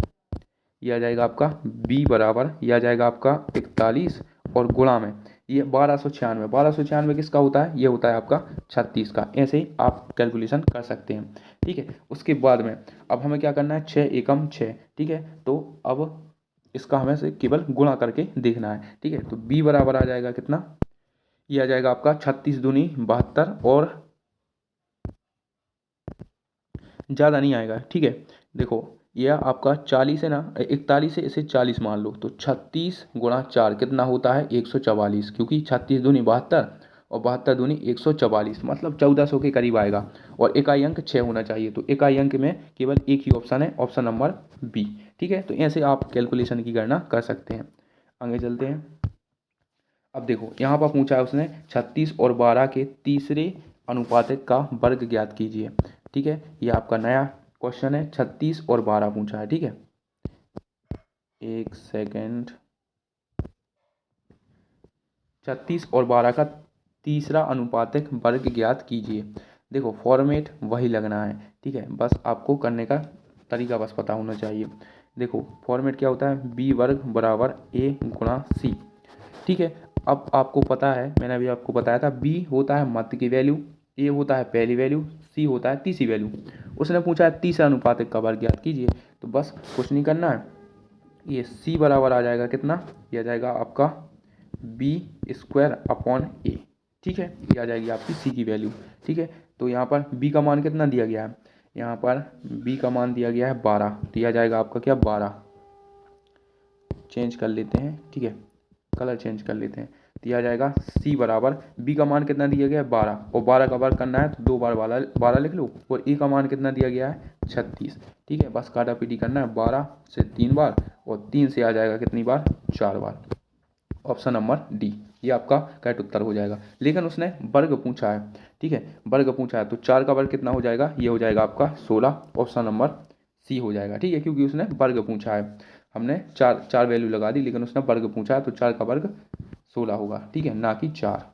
S1: ये आ जाएगा आपका b बराबर, ये आ जाएगा आपका 41 और गुणा में ये 1296 किसका होता है, ये होता है आपका 36 का। ऐसे ही आप कैलकुलेशन कर सकते हैं, ठीक है। उसके बाद में अब हमें क्या करना है, 6 एकम 6, ठीक है। तो अब इसका हमें से केवल गुणा करके देखना है, ठीक है। तो b बराबर आ जाएगा कितना, ये आ जाएगा आपका 36 दूनी 72 और ज़्यादा नहीं आएगा, ठीक है। देखो यह आपका 40 है ना, 41 है, इसे 40 मान लो, तो 36 × 4 कितना होता है, 144, क्योंकि 36 दूनी 72 और 72 दूनी 144, मतलब 1400 के करीब आएगा। और इकाई अंक 6 होना चाहिए, तो इकाई अंक में केवल एक ही ऑप्शन है, ऑप्शन नंबर बी, ठीक है। तो ऐसे आप कैलकुलेशन की गणना कर सकते हैं। आगे चलते हैं। अब देखो यहाँ पर पूछा है उसने 36 और 12 के तीसरे अनुपातिक का वर्ग ज्ञात कीजिए, ठीक है। ये आपका नया क्वेश्चन है, 36 और 12 पूछा है, ठीक है। एक सेकेंड, 36 और 12 का तीसरा अनुपातिक वर्ग ज्ञात कीजिए। देखो फॉर्मेट वही लगना है, ठीक है, बस आपको करने का तरीका बस पता होना चाहिए। देखो फॉर्मेट क्या होता है, b वर्ग बराबर a × c, ठीक है। अब आपको पता है, मैंने अभी आपको बताया था, b होता है मध्य की वैल्यू, a होता है पहली वैल्यू, c होता है तीसरी वैल्यू। उसने पूछा है तीसरा अनुपातिक का वर्ग ज्ञात कीजिए, तो बस कुछ नहीं करना है, ये c बराबर आ जाएगा कितना, ये आ जाएगा आपका b² / a, ठीक है। ये आ जाएगी आपकी c की वैल्यू, ठीक है। तो यहाँ पर b का मान कितना दिया गया है, यहाँ पर b का मान दिया गया है 12, तो यह आ जाएगा आपका क्या 12, चेंज कर लेते हैं, ठीक है, कलर चेंज कर लेते हैं। तो यह आ जाएगा c बराबर, b का मान कितना दिया गया है 12, और 12 का वर्ग करना है तो 2 बार 12 लिख लो, और a का मान कितना दिया गया है 36, ठीक है। बस काटा पीटी करना है, 12 से 3 बार और 3 से आ जाएगा कितनी बार, 4 बार। ऑप्शन नंबर डी, ये आपका करेक्ट उत्तर हो जाएगा। लेकिन उसने वर्ग पूछा है, ठीक है, वर्ग पूछा है, तो 4 का वर्ग कितना हो जाएगा, ये हो जाएगा आपका 16, ऑप्शन नंबर सी हो जाएगा, ठीक है, क्योंकि उसने वर्ग पूछा है। हमने चार वैल्यू लगा दी, लेकिन उसने वर्ग पूछा है, तो 4 का वर्ग 16 होगा, ठीक है, ना कि 4।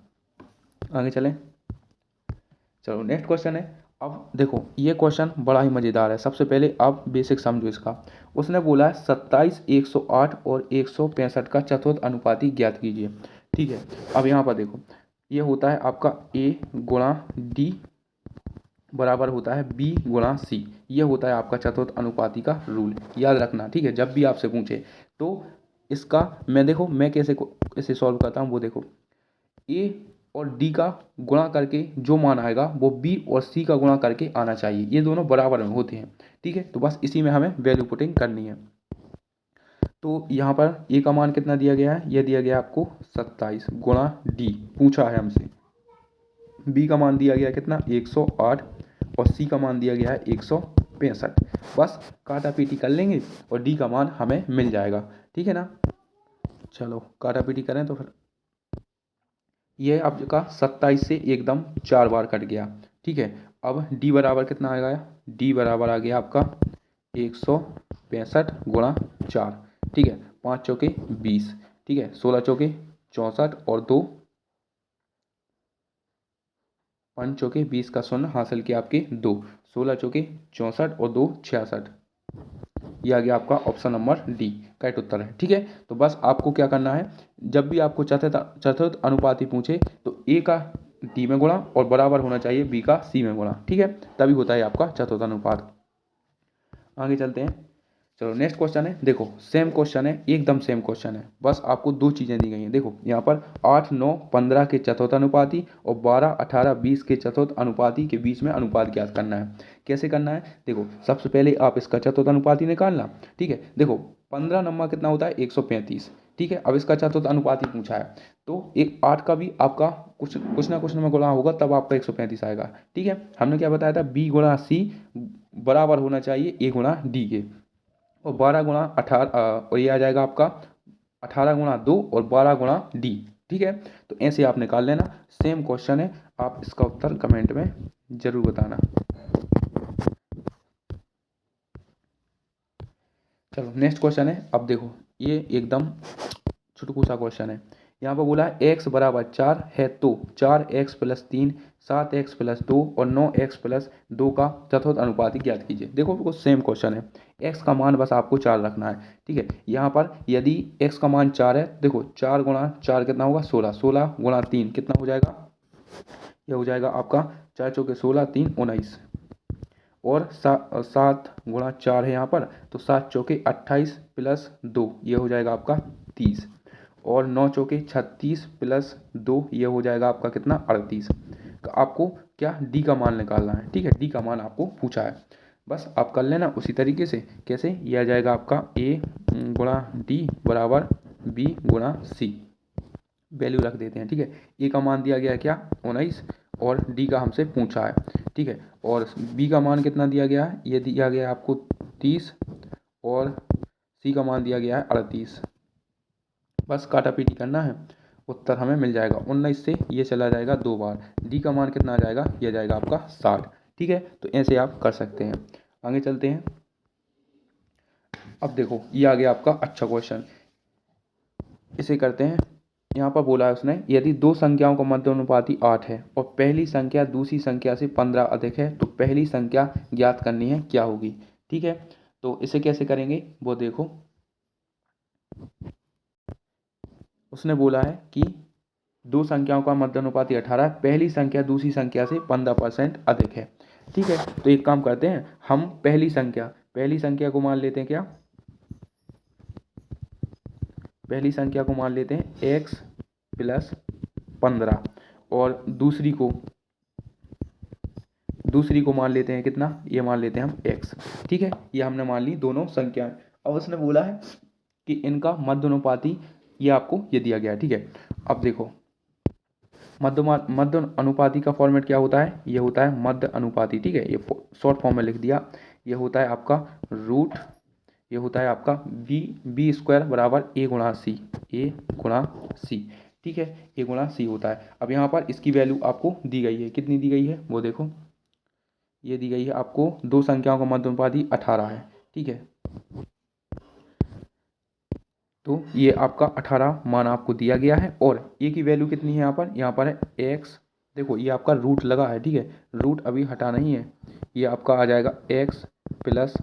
S1: आगे चलें, चलो नेक्स्ट क्वेश्चन है। अब देखो ये क्वेश्चन बड़ा ही मज़ेदार है। सबसे पहले आप बेसिक समझो इसका। उसने बोला है 27, 108 और 165 का चतुर्थ अनुपाती ज्ञात कीजिए, ठीक है। अब यहाँ पर देखो ये होता है आपका a × d बराबर होता है b × c, ये होता है आपका चतुर्थ अनुपाती का रूल, याद रखना, ठीक है। जब भी आपसे पूछे तो इसका मैं कैसे इसे सॉल्व करता हूँ, वो देखो a और d का गुणा करके जो मान आएगा वो b और c का गुणा करके आना चाहिए, ये दोनों बराबर में होते हैं, ठीक है। तो बस इसी में हमें वैल्यू पुटिंग करनी है। तो यहाँ पर a का मान कितना दिया गया है, यह दिया गया आपको 27 × d पूछा है हमसे, b का मान दिया गया कितना 108 और c का मान दिया गया है 165, बस काटा पीटी कर लेंगे और d का मान हमें मिल जाएगा, ठीक है ना। चलो काटा पीटी करें तो फिर ये आपका 27 से एकदम 4 बार कट गया, ठीक है। अब d बराबर कितना आ गया, d बराबर आ गया आपका 165 × 4, ठीक है, 5 चौके 20, ठीक है, 16 चौके 64 और 2 5 चौके 20 का शून्य हासिल किया आपके 2, 16 चौके 64 और 2 66, ये आ गया आपका ऑप्शन नंबर डी करेक्ट उत्तर है, ठीक है। तो बस आपको क्या करना है, जब भी आपको चतुर्थ अनुपाती पूछे तो a का d में गुणा और बराबर होना चाहिए b का c में गुणा, ठीक है, तभी होता है आपका चतुर्थ अनुपात। आगे चलते हैं। चलो नेक्स्ट क्वेश्चन है, देखो सेम क्वेश्चन है, एकदम सेम क्वेश्चन है, बस आपको दो चीज़ें दी गई हैं। देखो यहाँ पर 8, 9, 15 के चतुर्थ अनुपाती और 12, 18, 20 के चतुर्थ अनुपाती के बीच में अनुपात ज्ञात करना है। कैसे करना है, देखो सबसे पहले आप इसका चतुर्थ अनुपाती निकालना, ठीक है। देखो 15 नंबर कितना होता है 135, ठीक है। अब इसका चतुर्थ अनुपाती पूछा है, तो एक 8 का भी आपका कुछ ना कुछ में गुणा होगा, तब आपका 135 आएगा, ठीक है। हमने क्या बताया था, बी गुणा सी बराबर होना चाहिए ए गुणा डी के, और 12 गुणा 18 और ये आ जाएगा आपका 18 गुणा 2 और 12 गुणा डी, ठीक है। तो ऐसे आप निकाल लेना, सेम क्वेश्चन है, आप इसका उत्तर कमेंट में जरूर बताना। चलो नेक्स्ट क्वेश्चन है, अब देखो ये एकदम छुटकू सा क्वेश्चन है। यहाँ पर बोला है x बराबर 4 है तो 4x प्लस 3, 7x प्लस 2 और 9x प्लस 2 का चतुर्थ अनुपाती ज्ञात कीजिए। देखो बिल्कुल सेम क्वेश्चन है, x का मान बस आपको 4 रखना है, ठीक है। यहाँ पर यदि x का मान 4 है, देखो 4 गुणा 4 कितना होगा 16, 16 गुणा 3 कितना हो जाएगा, यह हो जाएगा आपका 4 चौके 16, 3 19, और 7 गुणा 4 है यहाँ पर, तो 7 चौके 28 प्लस 2 ये हो जाएगा आपका 30, और 9 चौके 36 प्लस 2 ये हो जाएगा आपका कितना 38। आपको क्या डी का मान निकालना है, ठीक है। डी का मान आपको पूछा है, बस आप कर लेना उसी तरीके से। कैसे, यह आ जाएगा आपका ए गुणा डी बराबर बी गुणा सी, वैल्यू रख देते हैं, ठीक है। ए का मान दिया गया है क्या 19, और डी का हमसे पूछा है, ठीक है। और बी का मान कितना दिया गया है, ये दिया गया है आपको 30, और सी का मान दिया गया है 38। बस काटा पीटी करना है, उत्तर हमें मिल जाएगा 19 से ये चला जाएगा 2 बार, डी का मान कितना आ जाएगा, यह जाएगा आपका 60, ठीक है। तो ऐसे आप कर सकते हैं। आगे चलते हैं, अब देखो ये आ गया आपका अच्छा क्वेश्चन, इसे करते हैं। यहाँ पर बोला है उसने, यदि दो संख्याओं का मध्य अनुपाती 8 है और पहली संख्या दूसरी संख्या से 15 अधिक है, तो पहली संख्या ज्ञात करनी है, क्या होगी, ठीक है। तो इसे कैसे करेंगे वो देखो, उसने बोला है कि दो संख्याओं का मध्य अनुपाती 18 है, पहली संख्या दूसरी संख्या से 15% अधिक है, ठीक है। तो एक काम करते हैं, हम पहली संख्या को मान लेते हैं क्या, पहली संख्या को मान लेते हैं x प्लस 15, और दूसरी को मान लेते हैं कितना, ये मान लेते हैं हम x, ठीक है। ये हमने मान ली दोनों संख्याएं। अब उसने बोला है कि इनका मध्य अनुपाती, ये आपको ये दिया गया है, ठीक है। अब देखो मध्य अनुपाती का फॉर्मेट क्या होता है, ये होता है मध्य अनुपाती, ठीक है। ये शॉर्ट फॉर्म में लिख दिया, ये होता है आपका रूट, ये होता है आपका बी स्क्वायर बराबर ए गुणा सी, ए गुणा सी, ठीक है। ए गुणा सी होता है। अब यहाँ पर इसकी वैल्यू आपको दी गई है, कितनी दी गई है वो देखो, ये दी गई है आपको, दो संख्याओं का मध्य अनुपाती 18 है, ठीक है। तो ये आपका 18 मान आपको दिया गया है, और ए की वैल्यू कितनी है यहाँ पर है एक्स, देखो ये आपका रूट लगा है, ठीक है। रूट अभी हटा नहीं है, ये आपका आ जाएगा एक्स प्लस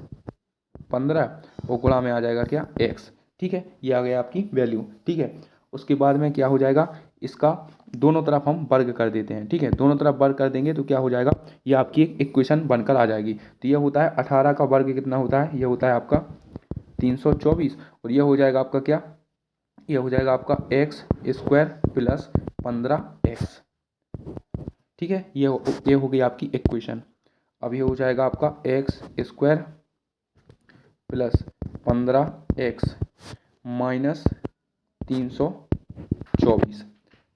S1: 15 और गुणा में आ जाएगा क्या एक्स, ठीक है। ये आ गया आपकी वैल्यू, ठीक है। उसके बाद में क्या हो जाएगा, इसका दोनों तरफ हम वर्ग कर देते हैं, ठीक है। दोनों तरफ वर्ग कर देंगे तो क्या हो जाएगा, ये आपकी एक इक्वेशन बनकर आ जाएगी। तो ये होता है 18 का वर्ग कितना होता है, ये होता है आपका 324, और ये हो जाएगा आपका क्या, ये हो जाएगा आपका एक्स स्क्वायर प्लस 15x, ठीक है। ये हो गई आपकी इक्वेशन। अब ये हो जाएगा आपका x square plus 15x minus 324,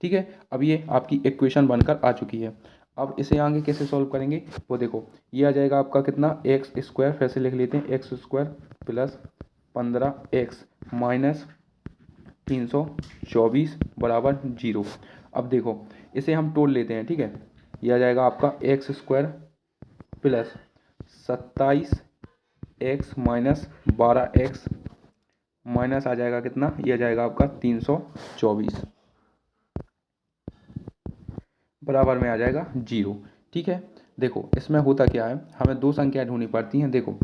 S1: ठीक है। अब ये आपकी इक्वेशन बनकर आ चुकी है। अब इसे आगे कैसे सॉल्व करेंगे वो देखो, ये आ जाएगा आपका कितना एक्स स्क्वायर, फिर से लिख लेते हैं, x square plus 15x minus 324 बराबर 0। अब देखो इसे हम तोड़ लेते हैं, ठीक है। यह आ जाएगा आपका x square plus 27x minus 12x minus आ जाएगा कितना, यह आ जाएगा आपका 324 बराबर में आ जाएगा 0, ठीक है। देखो इसमें होता क्या है, हमें दो संख्याएं ढूंढनी पड़ती हैं। देखो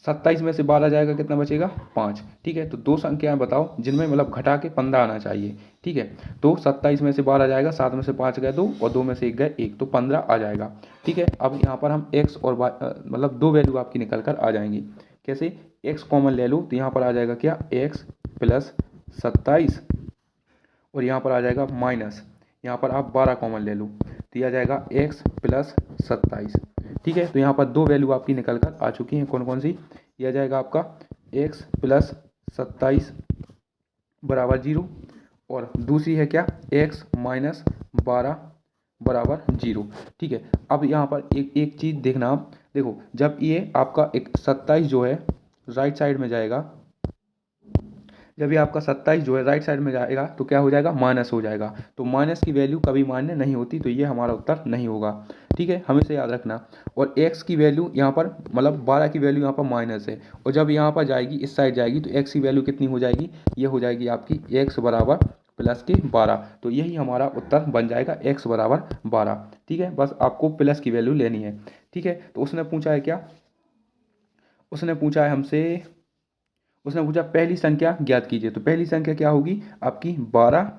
S1: 27 में से 12 जाएगा कितना बचेगा 5, ठीक है। तो दो संख्याएं बताओ जिनमें मतलब घटा के 15 आना चाहिए, ठीक है। तो 27 में से 12 जाएगा, 7 में से 5 गए 2 और 2 में से 1 गए 1, तो 15 आ जाएगा, ठीक है। अब यहाँ पर हम x और y मतलब दो वैल्यू आपकी निकल कर आ जाएंगी। कैसे, x कॉमन ले लो तो यहाँ पर आ जाएगा क्या, x प्लस 27, और यहाँ पर आ जाएगा माइनस, यहाँ पर आप 12 कॉमन ले लो तो यह आ जाएगा x प्लस 27। ठीक है, तो यहाँ पर दो वैल्यू आपकी निकल कर आ चुकी हैं। कौन कौन सी, यह आ जाएगा आपका x प्लस 27 बराबर 0, और दूसरी है क्या, x माइनस 12 बराबर 0। ठीक है, अब यहाँ पर एक एक चीज़ देखना आप, देखो जब ये आपका एक 27 जो है राइट साइड में जाएगा, जब ये आपका 27 जो है राइट साइड में जाएगा तो क्या हो जाएगा, माइनस हो जाएगा। तो माइनस की वैल्यू कभी मान्य नहीं होती, तो ये हमारा उत्तर नहीं होगा। ठीक है, हमेशा याद रखना। और x की वैल्यू यहाँ पर मतलब 12 की वैल्यू यहाँ पर माइनस है, और जब यहाँ पर जाएगी इस साइड जाएगी तो x की वैल्यू कितनी हो जाएगी, ये हो जाएगी आपकी x बराबर प्लस की 12। तो यही हमारा उत्तर बन जाएगा, x बराबर 12। ठीक है, बस आपको प्लस की वैल्यू लेनी है। ठीक है, तो उसने पूछा है क्या, उसने पूछा है हमसे, उसने पूछा पहली संख्या ज्ञात कीजिए। तो पहली संख्या क्या होगी आपकी, 12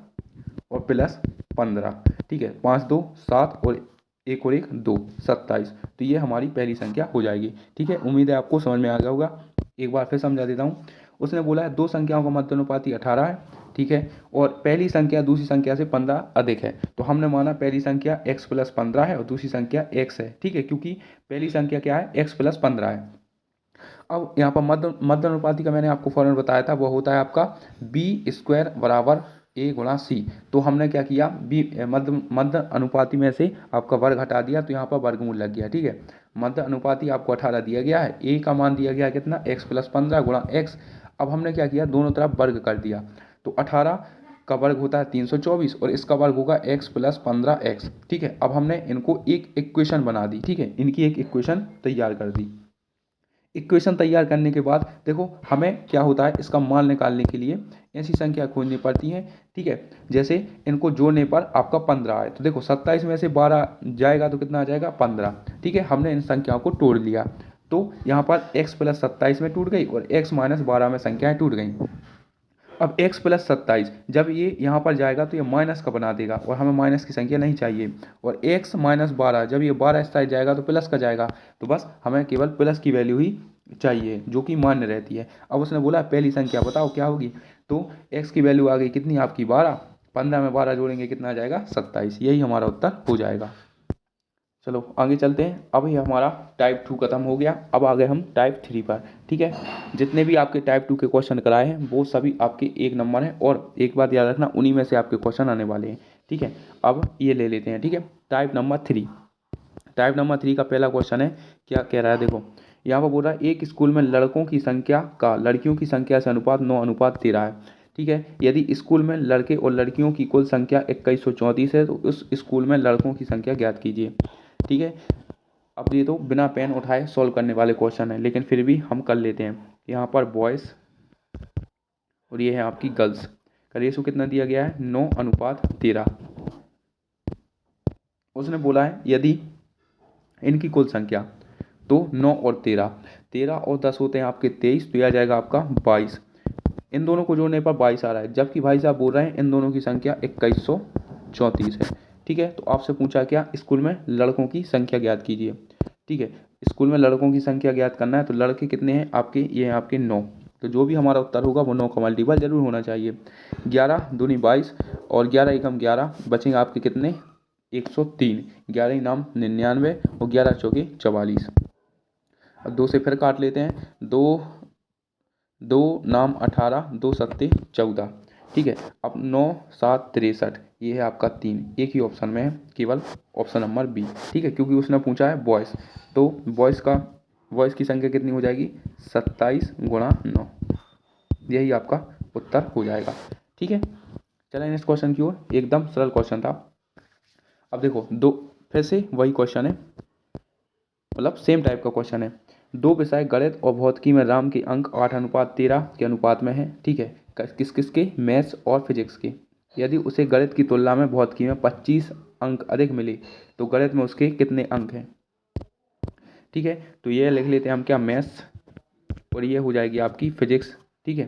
S1: और प्लस 15। ठीक है, 5 2 7 और एक और एक 2, 27। तो ये हमारी पहली संख्या हो जाएगी। ठीक है, उम्मीद है आपको समझ में आ गया होगा। एक बार फिर समझा देता हूँ। उसने बोला है दो संख्याओं का मध्य अनुपाती 18 है। ठीक है, और पहली संख्या दूसरी संख्या से 15 अधिक है। तो हमने माना पहली संख्या x प्लस 15 है और दूसरी संख्या x है। ठीक है, क्योंकि पहली संख्या क्या है, x प्लस 15 है। अब यहाँ पर मध्य अनुपाती का मैंने आपको फॉर्मूला बताया था, वो होता है आपका बी स्क्वायर बराबर ए गुणा सी। तो हमने क्या किया, बी मध्य अनुपाती में से आपका वर्ग हटा दिया तो यहाँ पर वर्गमूल लग गया। ठीक है, मध्य अनुपाती आपको 18 दिया गया है, ए का मान दिया गया है कितना, x प्लस 15 गुणा x। अब हमने क्या किया, दोनों तरफ वर्ग कर दिया। तो 18 का वर्ग होता है 324 और इसका वर्ग होगा x प्लस 15x। ठीक है, अब हमने इनको एक इक्वेशन बना दी। ठीक है, इनकी एक इक्वेशन तैयार कर दी। इक्वेशन तैयार करने के बाद देखो हमें क्या होता है, इसका मान निकालने के लिए ऐसी संख्या खोजनी पड़ती है। ठीक है, जैसे इनको जोड़ने पर आपका 15 है, तो देखो 27 में से 12 जाएगा तो कितना आ जाएगा, 15। ठीक है, हमने इन संख्याओं को तोड़ लिया, तो यहाँ पर x प्लस 27 में टूट गई और x माइनस 12 में संख्याएँ टूट गई। अब x प्लस 27 जब ये यहाँ पर जाएगा तो ये माइनस का बना देगा, और हमें माइनस की संख्या नहीं चाहिए। और x माइनस 12 जब ये 12 इस साइड जाएगा तो प्लस का जाएगा, तो बस हमें केवल प्लस की वैल्यू ही चाहिए जो कि मान्य रहती है। अब उसने बोला पहली संख्या बताओ क्या होगी, तो x की वैल्यू आ गई कितनी आपकी 12, 15 में 12 जोड़ेंगे कितना आ जाएगा, 27। यही हमारा उत्तर हो जाएगा। चलो आगे चलते हैं। अब ये हमारा टाइप 2 खत्म हो गया, अब आ गए हम टाइप 3 पर। ठीक है, जितने भी आपके टाइप 2 के क्वेश्चन कराए हैं वो सभी आपके 1 नंबर हैं, और एक बात याद रखना उन्हीं में से आपके क्वेश्चन आने वाले हैं। ठीक है, अब ये ले लेते हैं। ठीक है, टाइप नंबर 3। टाइप नंबर 3 का पहला क्वेश्चन है, क्या कह रहा है, देखो यहाँ पर बोल रहा है एक स्कूल में लड़कों की संख्या का लड़कियों की संख्या से अनुपात 9:13 है। ठीक है, यदि स्कूल में लड़के और लड़कियों की कुल संख्या 2134 है तो उस स्कूल में लड़कों की संख्या ज्ञात कीजिए। ठीक है, अब ये तो बिना पेन उठाए सॉल्व करने वाले क्वेश्चन है, लेकिन फिर भी हम कर लेते हैं। यहाँ पर बॉयज़ और ये है आपकी गर्ल्स का रेशो कितना दिया गया है, 9:13। उसने बोला है यदि इनकी कुल संख्या, तो 9 और 13, 13 और 10 होते हैं आपके 23, तो यह आ जाएगा आपका 22। इन दोनों को जोड़ने पर 22 आ रहा है, जबकि भाई साहब बोल रहे हैं इन दोनों की संख्या 2134 है। ठीक है, तो आपसे पूछा क्या, स्कूल में लड़कों की संख्या ज्ञात कीजिए। ठीक है, स्कूल में लड़कों की संख्या ज्ञात करना है, तो लड़के कितने हैं आपके, ये हैं आपके 9। तो जो भी हमारा उत्तर होगा वो 9 का मल्टीपल जरूर होना चाहिए। 11 दूनी 22 और 11 एकम 11, बचेंगे आपके कितने, 103। 11 नाम 99 और 11 चौके 44। अब 2 से फिर काट लेते हैं, 2 2 नाम 18, 2 सत्ते 14। ठीक है, अब 9 7 63, ये है आपका 3, एक ही ऑप्शन में है, केवल ऑप्शन नंबर बी। ठीक है, क्योंकि उसने पूछा है बॉयज़, तो बॉयज़ की संख्या कितनी हो जाएगी, 27 गुणा 9, यही आपका उत्तर हो जाएगा। ठीक है, चलें नेक्स्ट क्वेश्चन की ओर। एकदम सरल क्वेश्चन था। अब देखो दो, फिर से वही क्वेश्चन है, मतलब सेम टाइप का क्वेश्चन है। दो विषय गणित और भौतिकी में राम के अंक 8:13 के अनुपात में है। ठीक है, किस किस के, मैथ्स और फिजिक्स के। यदि उसे गणित की तुलना में भौतिकी में 25 अंक अधिक मिले तो गणित में उसके कितने अंक हैं। ठीक है, तो ये लिख लेते हैं हम क्या, मैथ्स, और ये हो जाएगी आपकी फिजिक्स। ठीक है,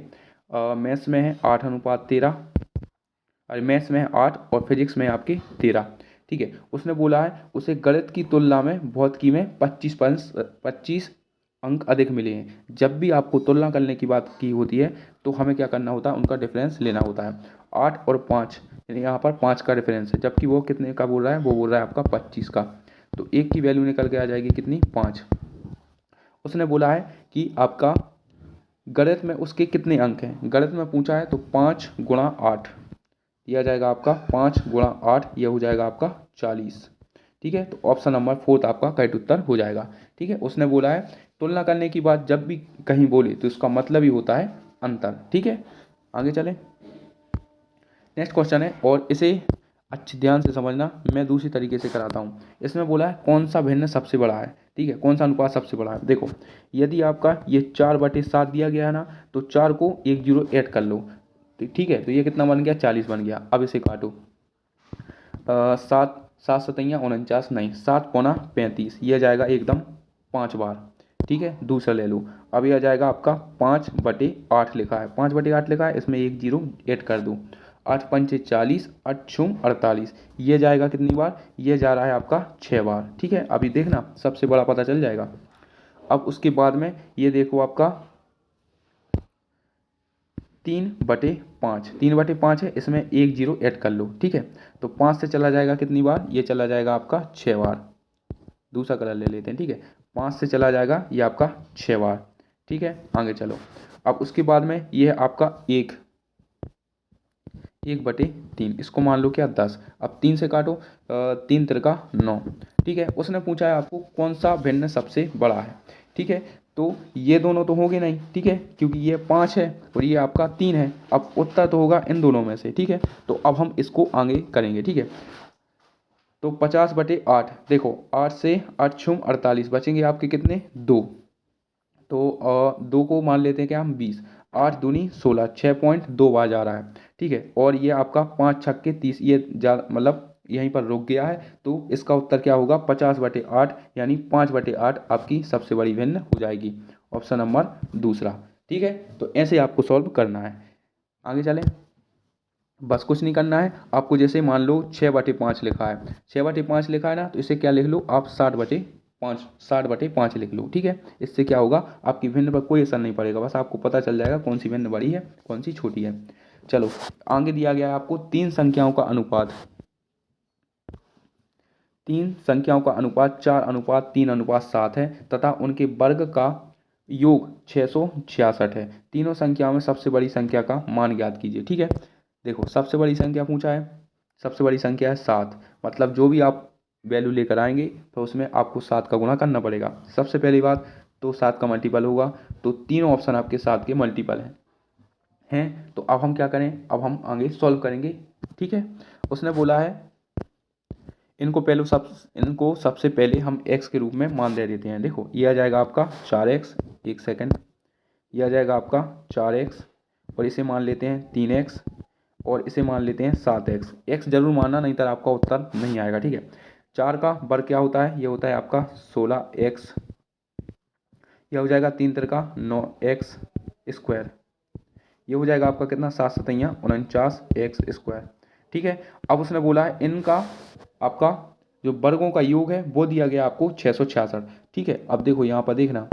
S1: मैथ्स में है 8:13, और मैथ्स में है 8 और फिजिक्स में है आपकी 13। ठीक है, उसने बोला है उसे गणित की तुलना में भौतिकी में 25 अंक अधिक मिले हैं। जब भी आपको तुलना करने की बात की होती है तो हमें क्या करना होता है, उनका डिफरेंस लेना होता है। 8 और 5, यानी यहाँ पर 5 का डिफरेंस है, जबकि वो कितने का बोल रहा है, वो बोल रहा है आपका 25 का। तो एक की वैल्यू निकल के आ जाएगी कितनी, 5। उसने बोला है कि आपका गणित में उसके कितने अंक हैं। गणित में पूछा है तो 5 गुणा 8 दिया जाएगा आपका, 5 गुणा 8 यह हो जाएगा आपका 40। ठीक है, तो ऑप्शन नंबर 4 आपका करेक्ट उत्तर हो जाएगा। ठीक है, उसने बोला है तुलना करने की बात जब भी कहीं बोले तो इसका मतलब ही होता है अंतर। ठीक है, आगे चलें। नेक्स्ट क्वेश्चन है, और इसे अच्छे ध्यान से समझना, मैं दूसरी तरीके से कराता हूँ। इसमें बोला है कौन सा भिन्न सबसे बड़ा है। ठीक है, कौन सा अनुपात सबसे बड़ा है। देखो, यदि आपका ये 4/7 दिया गया है ना, तो 4 को एक जीरो ऐड कर लो। ठीक है, तो ये कितना बन गया, 40 बन गया। अब इसे काटो, 7 7 सतैया 49, नहीं 7 पौना 35, यह जाएगा एकदम 5 बार। ठीक है, दूसरा ले लो। अब यह जाएगा आपका 5/8 लिखा है, 5/8 लिखा है, इसमें एक जीरो ऐड कर दो। 8 पंचे 40, 8 छूम 48, ये जाएगा कितनी बार, ये जा रहा है आपका 6 बार। ठीक है, अभी देखना सबसे बड़ा पता चल जाएगा। अब उसके बाद में ये देखो आपका 3/5, 3/5 है, इसमें एक जीरो ऐड कर लो। ठीक है, तो 5 से चला जाएगा कितनी बार, ये चला जाएगा आपका 6 बार। दूसरा कलर ले लेते हैं। ठीक है, 5 से चला जाएगा ये आपका 6 बार। ठीक है, आगे चलो। अब उसके बाद में ये है आपका 1/3, इसको मान लो क्या 10। अब 3 से काटो, 3 तिरका 9। ठीक है, उसने पूछा है आपको कौन सा भिन्न सबसे बड़ा है। ठीक है, तो ये दोनों तो होंगे नहीं। ठीक है, क्योंकि ये 5 है और ये आपका 3 है। अब उत्तर तो होगा इन दोनों में से। ठीक है, तो अब हम इसको आगे करेंगे। ठीक है, तो 50/8, देखो 8 से 8 छुम 48, बचेंगे आपके कितने, 2। तो 2 को मान लेते हैं क्या हम 20, 8 दूनी 16, 6.2 बार जा रहा है। ठीक है, और ये आपका 5 छक्के 30, ये जा मतलब यहीं पर रुक गया है। तो इसका उत्तर क्या होगा, 50/8, यानी 5/8 आपकी सबसे बड़ी भिन्न हो जाएगी। ऑप्शन नंबर दूसरा। ठीक है, तो ऐसे आपको सॉल्व करना है। आगे चलें, बस कुछ नहीं करना है आपको। जैसे मान लो 6/5 लिखा है, 6/5 लिखा है ना, तो इसे क्या लिख लो आप, 60/5 लिख लो। ठीक है, इससे क्या होगा, आपकी भिन्न पर कोई असर नहीं पड़ेगा, बस आपको पता चल जाएगा कौन सी भिन्न बड़ी है कौन सी छोटी है। चलो, आगे दिया गया है आपको 3 संख्याओं का अनुपात। 3 संख्याओं का अनुपात 4:3:7 है तथा उनके वर्ग का योग 666 है। तीनों संख्याओं में सबसे बड़ी संख्या का मान ज्ञात कीजिए। ठीक है, देखो सबसे बड़ी संख्या पूछा है, सबसे बड़ी संख्या है 7। मतलब जो भी आप वैल्यू लेकर आएंगे तो उसमें आपको 7 का गुणा करना पड़ेगा। सबसे पहली बात तो 7 का मल्टीपल होगा, तो तीनों ऑप्शन आपके 7 के मल्टीपल हैं। तो अब हम क्या करें, अब हम आगे सॉल्व करेंगे। ठीक है, उसने बोला है इनको सबसे पहले हम x के रूप में मान दे देते हैं। देखो ये आ जाएगा आपका 4x, एक सेकेंड, ये आ जाएगा आपका 4x, और इसे मान लेते हैं 3x, और इसे मान लेते हैं 7x। x जरूर मानना, नहीं तो आपका उत्तर नहीं आएगा। ठीक है, 4 का वर्ग क्या होता है, ये होता है आपका 16x, यह हो जाएगा 3 तिरका 9x स्क्वायर, ये हो जाएगा आपका कितना, 7 सतैया 49x स्क्वायर। ठीक है, अब उसने बोला है इनका आपका जो वर्गों का योग है वो दिया गया आपको 666। ठीक है, अब देखो यहाँ पर देखना,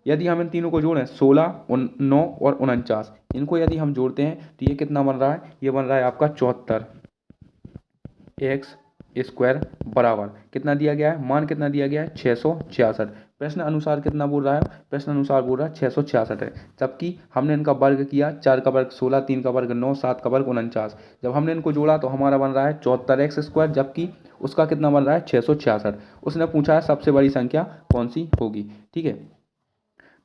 S1: यदि हम इन तीनों को जोड़ें 16, 9 और 49, इनको यदि हम जोड़ते हैं तो ये कितना बन रहा है, ये बन रहा है आपका 74x स्क्वायर बराबर कितना दिया गया है, मान कितना दिया गया है 666। प्रश्न अनुसार कितना बोल रहा है, प्रश्न अनुसार बोल रहा है 666 है। जबकि हमने इनका वर्ग किया, 4 का वर्ग 16, 3 का वर्ग 9, 7 का वर्ग 49, जब हमने इनको जोड़ा तो हमारा बन रहा है 74x स्क्वायर, जबकि उसका कितना बन रहा है 666। उसने पूछा है सबसे बड़ी संख्या कौन सी होगी। ठीक है,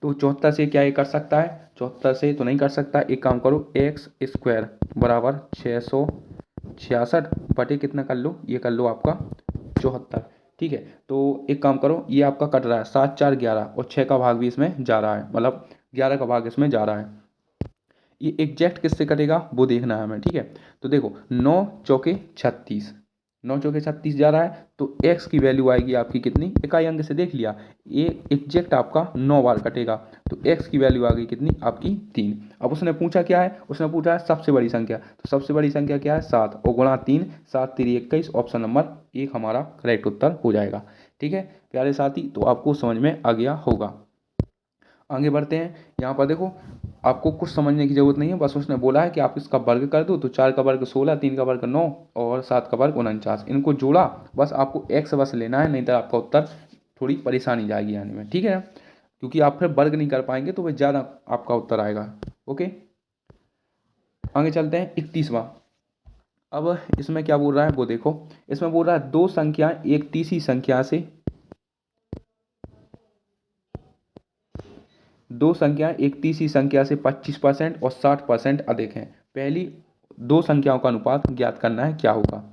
S1: तो 74 से क्या ये कर सकता है, 74 से तो नहीं कर सकता। एक काम करो, एक्स स्क्वायर बराबर 666 बटे कितना कर लो, ये कर लो आपका 74। ठीक है, तो एक काम करो, ये आपका कट रहा है 7 4 11, और 6 का भाग भी इसमें जा रहा है, मतलब 11 का भाग इसमें जा रहा है। ये एग्जैक्ट किससे कटेगा वो देखना है हमें। ठीक है, तो देखो 9 चौके 36, 9 चौके 36 जा रहा है, तो x की वैल्यू आएगी आपकी कितनी, इकाई अंक से देख लिया, ये एग्जैक्ट आपका 9 बार कटेगा, तो x की वैल्यू आ गई कितनी आपकी 3। अब उसने पूछा क्या है, उसने पूछा है सबसे बड़ी संख्या, तो सबसे बड़ी संख्या क्या है 7, और गुणा 3, 7 3 21, ऑप्शन नंबर 1 हमारा करेक्ट उत्तर हो जाएगा। ठीक है प्यारे साथी, तो आपको समझ में आ गया होगा। आगे बढ़ते हैं। यहाँ पर देखो आपको कुछ समझने की ज़रूरत नहीं है, बस उसने बोला है कि आप इसका वर्ग कर दो, तो 4 का वर्ग 16, 3 का वर्ग 9 और 7 का वर्ग 49, इनको जोड़ा, बस आपको x बस लेना है, नहीं तो आपका उत्तर थोड़ी परेशानी जाएगी आने में, ठीक है, क्योंकि आप फिर वर्ग नहीं कर पाएंगे तो वह ज़्यादा आपका उत्तर आएगा। ओके, आगे चलते हैं 31वां। अब इसमें क्या बोल रहा है वो देखो, इसमें बोल रहा है दो संख्याएं एक तीसरी संख्या से, दो संख्याएं एक तीसरी संख्या से 25% और 60% अधिक हैं, पहली दो संख्याओं का अनुपात ज्ञात करना है, क्या होगा।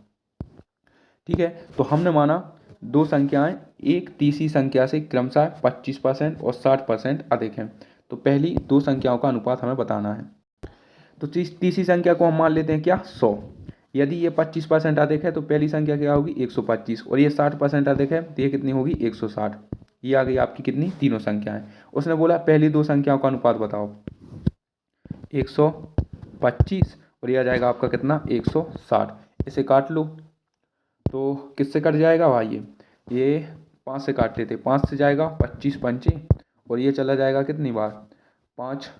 S1: ठीक है, तो हमने माना दो संख्याएं एक तीसरी संख्या से क्रमशः 25% और 60% अधिक हैं, तो पहली दो संख्याओं का अनुपात हमें बताना है। तो तीसरी संख्या को हम मान लेते हैं क्या, 100। यदि ये 25% अधिक है तो पहली संख्या क्या होगी, 125, और ये 60% अधिक है तो ये कितनी होगी, 160। ये आ गई आपकी कितनी, तीनों संख्याएं। उसने बोला पहली दो संख्याओं का अनुपात बताओ, 125 और ये आ जाएगा आपका कितना, 160। इसे काट लो तो किससे कट जाएगा भाई, ये 5 से काट लेते, 5 से जाएगा 25 पंचे, और ये चला जाएगा कितनी बार, 5,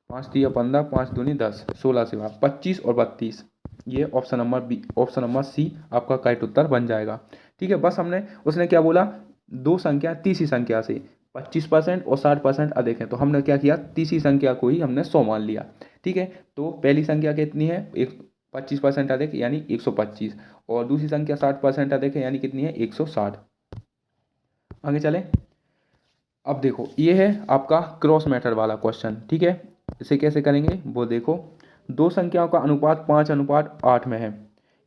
S1: 5 दिया 15, 5 दूनी 10, 16 से बार 25 और 32। ये option number B, option number C आपका करेक्ट उत्तर बन जाएगा। ठीक है, बस हमने, उसने क्या बोला, दो संख्या तीसरी संख्या से 25% और 60% अधिक है, तो हमने क्या किया, तीसरी संख्या को ही हमने 100 मान लिया। ठीक है, तो पहली संख्या कितनी है, एक 25% अधिक यानी 125, और दूसरी संख्या 60% अधिक है यानी कितनी है, 160। आगे चलें। अब देखो ये है आपका क्रॉस मैथड वाला क्वेश्चन। ठीक है, इसे कैसे करेंगे वो देखो, दो संख्याओं का अनुपात 5:8 में है,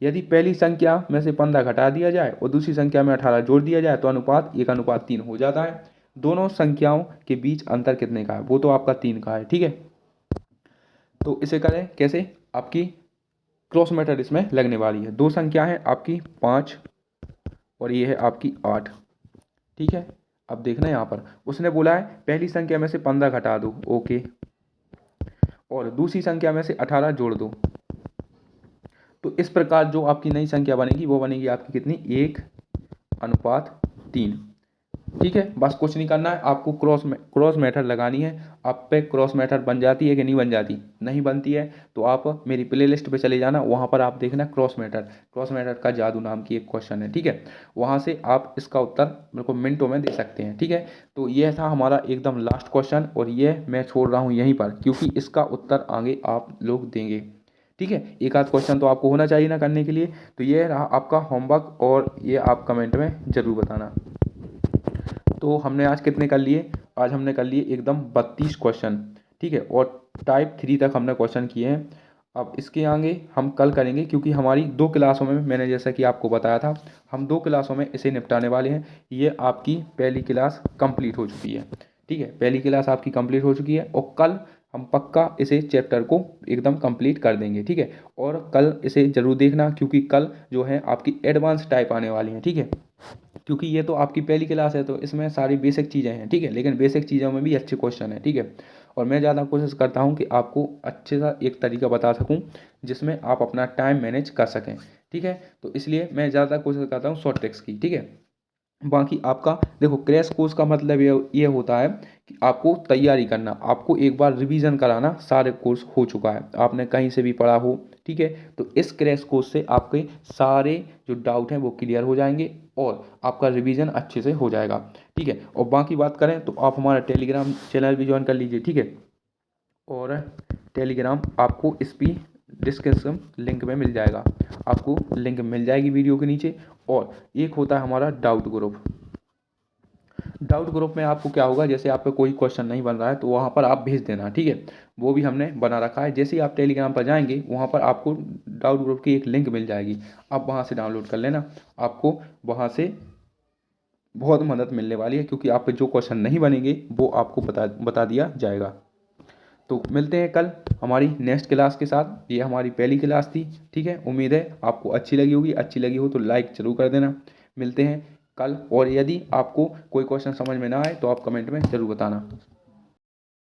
S1: यदि पहली संख्या में से 15 घटा दिया जाए और दूसरी संख्या में 18 जोड़ दिया जाए तो अनुपात 1:3 हो जाता है। दोनों संख्याओं के बीच अंतर कितने का है, वो तो आपका 3 का है। ठीक है, तो इसे करें कैसे, आपकी क्रॉस मैथड इसमें लगने वाली है। दो संख्या है आपकी 5 और ये है आपकी 8। ठीक है, अब देखना यहाँ पर उसने बोला है पहली संख्या में से 15 घटा दो, ओके, और दूसरी संख्या में से 18 जोड़ दो। तो इस प्रकार जो आपकी नई संख्या बनेगी वो बनेगी आपकी कितनी, 1:3। ठीक है, बस कुछ नहीं करना है आपको, क्रॉस मेथड लगानी है। आप पे क्रॉस मेथड बन जाती है कि नहीं बन जाती, नहीं बनती है तो आप मेरी प्लेलिस्ट पे चले जाना, वहाँ पर आप देखना क्रॉस मेथड का जादू नाम की एक क्वेश्चन है। ठीक है, वहाँ से आप इसका उत्तर मेरे को मिनटों में दे सकते हैं। ठीक है, तो यह था हमारा एकदम लास्ट क्वेश्चन, और ये मैं छोड़ रहा हूँ यहीं पर क्योंकि इसका उत्तर आगे आप लोग देंगे। ठीक है, एक आध क्वेश्चन तो आपको होना चाहिए ना करने के लिए, तो ये रहा आपका होमवर्क, और ये आप कमेंट में ज़रूर बताना। तो हमने आज कितने कर लिए, आज हमने कर लिए एकदम 32 क्वेश्चन। ठीक है, और टाइप 3 तक हमने क्वेश्चन किए हैं। अब इसके आगे हम कल करेंगे, क्योंकि हमारी 2 क्लासों में, मैंने जैसा कि आपको बताया था, हम 2 क्लासों में इसे निपटाने वाले हैं। ये आपकी पहली क्लास कंप्लीट हो चुकी है। ठीक है, पहली क्लास आपकी कंप्लीट हो चुकी है, और कल हम पक्का इसे चैप्टर को एकदम कंप्लीट कर देंगे। ठीक है, और कल इसे ज़रूर देखना, क्योंकि कल जो है आपकी एडवांस टाइप आने वाली हैं। ठीक है, क्योंकि ये तो आपकी पहली क्लास है तो इसमें सारी बेसिक चीज़ें हैं। ठीक है, लेकिन बेसिक चीज़ों में भी अच्छे क्वेश्चन हैं। ठीक है, और मैं ज़्यादा कोशिश करता हूँ कि आपको अच्छे सा एक तरीका बता सकूँ जिसमें आप अपना टाइम मैनेज कर सकें। ठीक है, तो इसलिए मैं ज़्यादा कोशिश करता हूँ शॉर्ट ट्रिक्स की। ठीक है, बाकी आपका देखो, क्रैश कोर्स का मतलब ये होता है कि आपको तैयारी करना, आपको एक बार रिवीजन कराना, सारे कोर्स हो चुका है, आपने कहीं से भी पढ़ा हो। ठीक है, तो इस क्रैश कोर्स से आपके सारे जो डाउट हैं वो क्लियर हो जाएंगे, और आपका रिवीजन अच्छे से हो जाएगा। ठीक है, और बाकी बात करें तो आप हमारा टेलीग्राम चैनल भी ज्वाइन कर लीजिए। ठीक है, और टेलीग्राम आपको इस भी डिस्क्रिप्शन लिंक में मिल जाएगा, आपको लिंक मिल जाएगी वीडियो के नीचे। और एक होता है हमारा डाउट ग्रुप। डाउट ग्रुप में आपको क्या होगा, जैसे आप पे कोई क्वेश्चन नहीं बन रहा है तो वहाँ पर आप भेज देना। ठीक है, वो भी हमने बना रखा है, जैसे ही आप टेलीग्राम पर जाएंगे वहाँ पर आपको डाउट ग्रुप की एक लिंक मिल जाएगी, आप वहाँ से डाउनलोड कर लेना, आपको वहाँ से बहुत मदद मिलने वाली है, क्योंकि आप पे जो क्वेश्चन नहीं बनेंगे वो आपको बता दिया जाएगा। तो मिलते हैं कल हमारी नेक्स्ट क्लास के साथ। ये हमारी पहली क्लास थी। ठीक है, उम्मीद है आपको अच्छी लगी होगी, अच्छी लगी हो तो लाइक ज़रूर कर देना। मिलते हैं कल, और यदि आपको कोई क्वेश्चन समझ में ना आए तो आप कमेंट में ज़रूर बताना।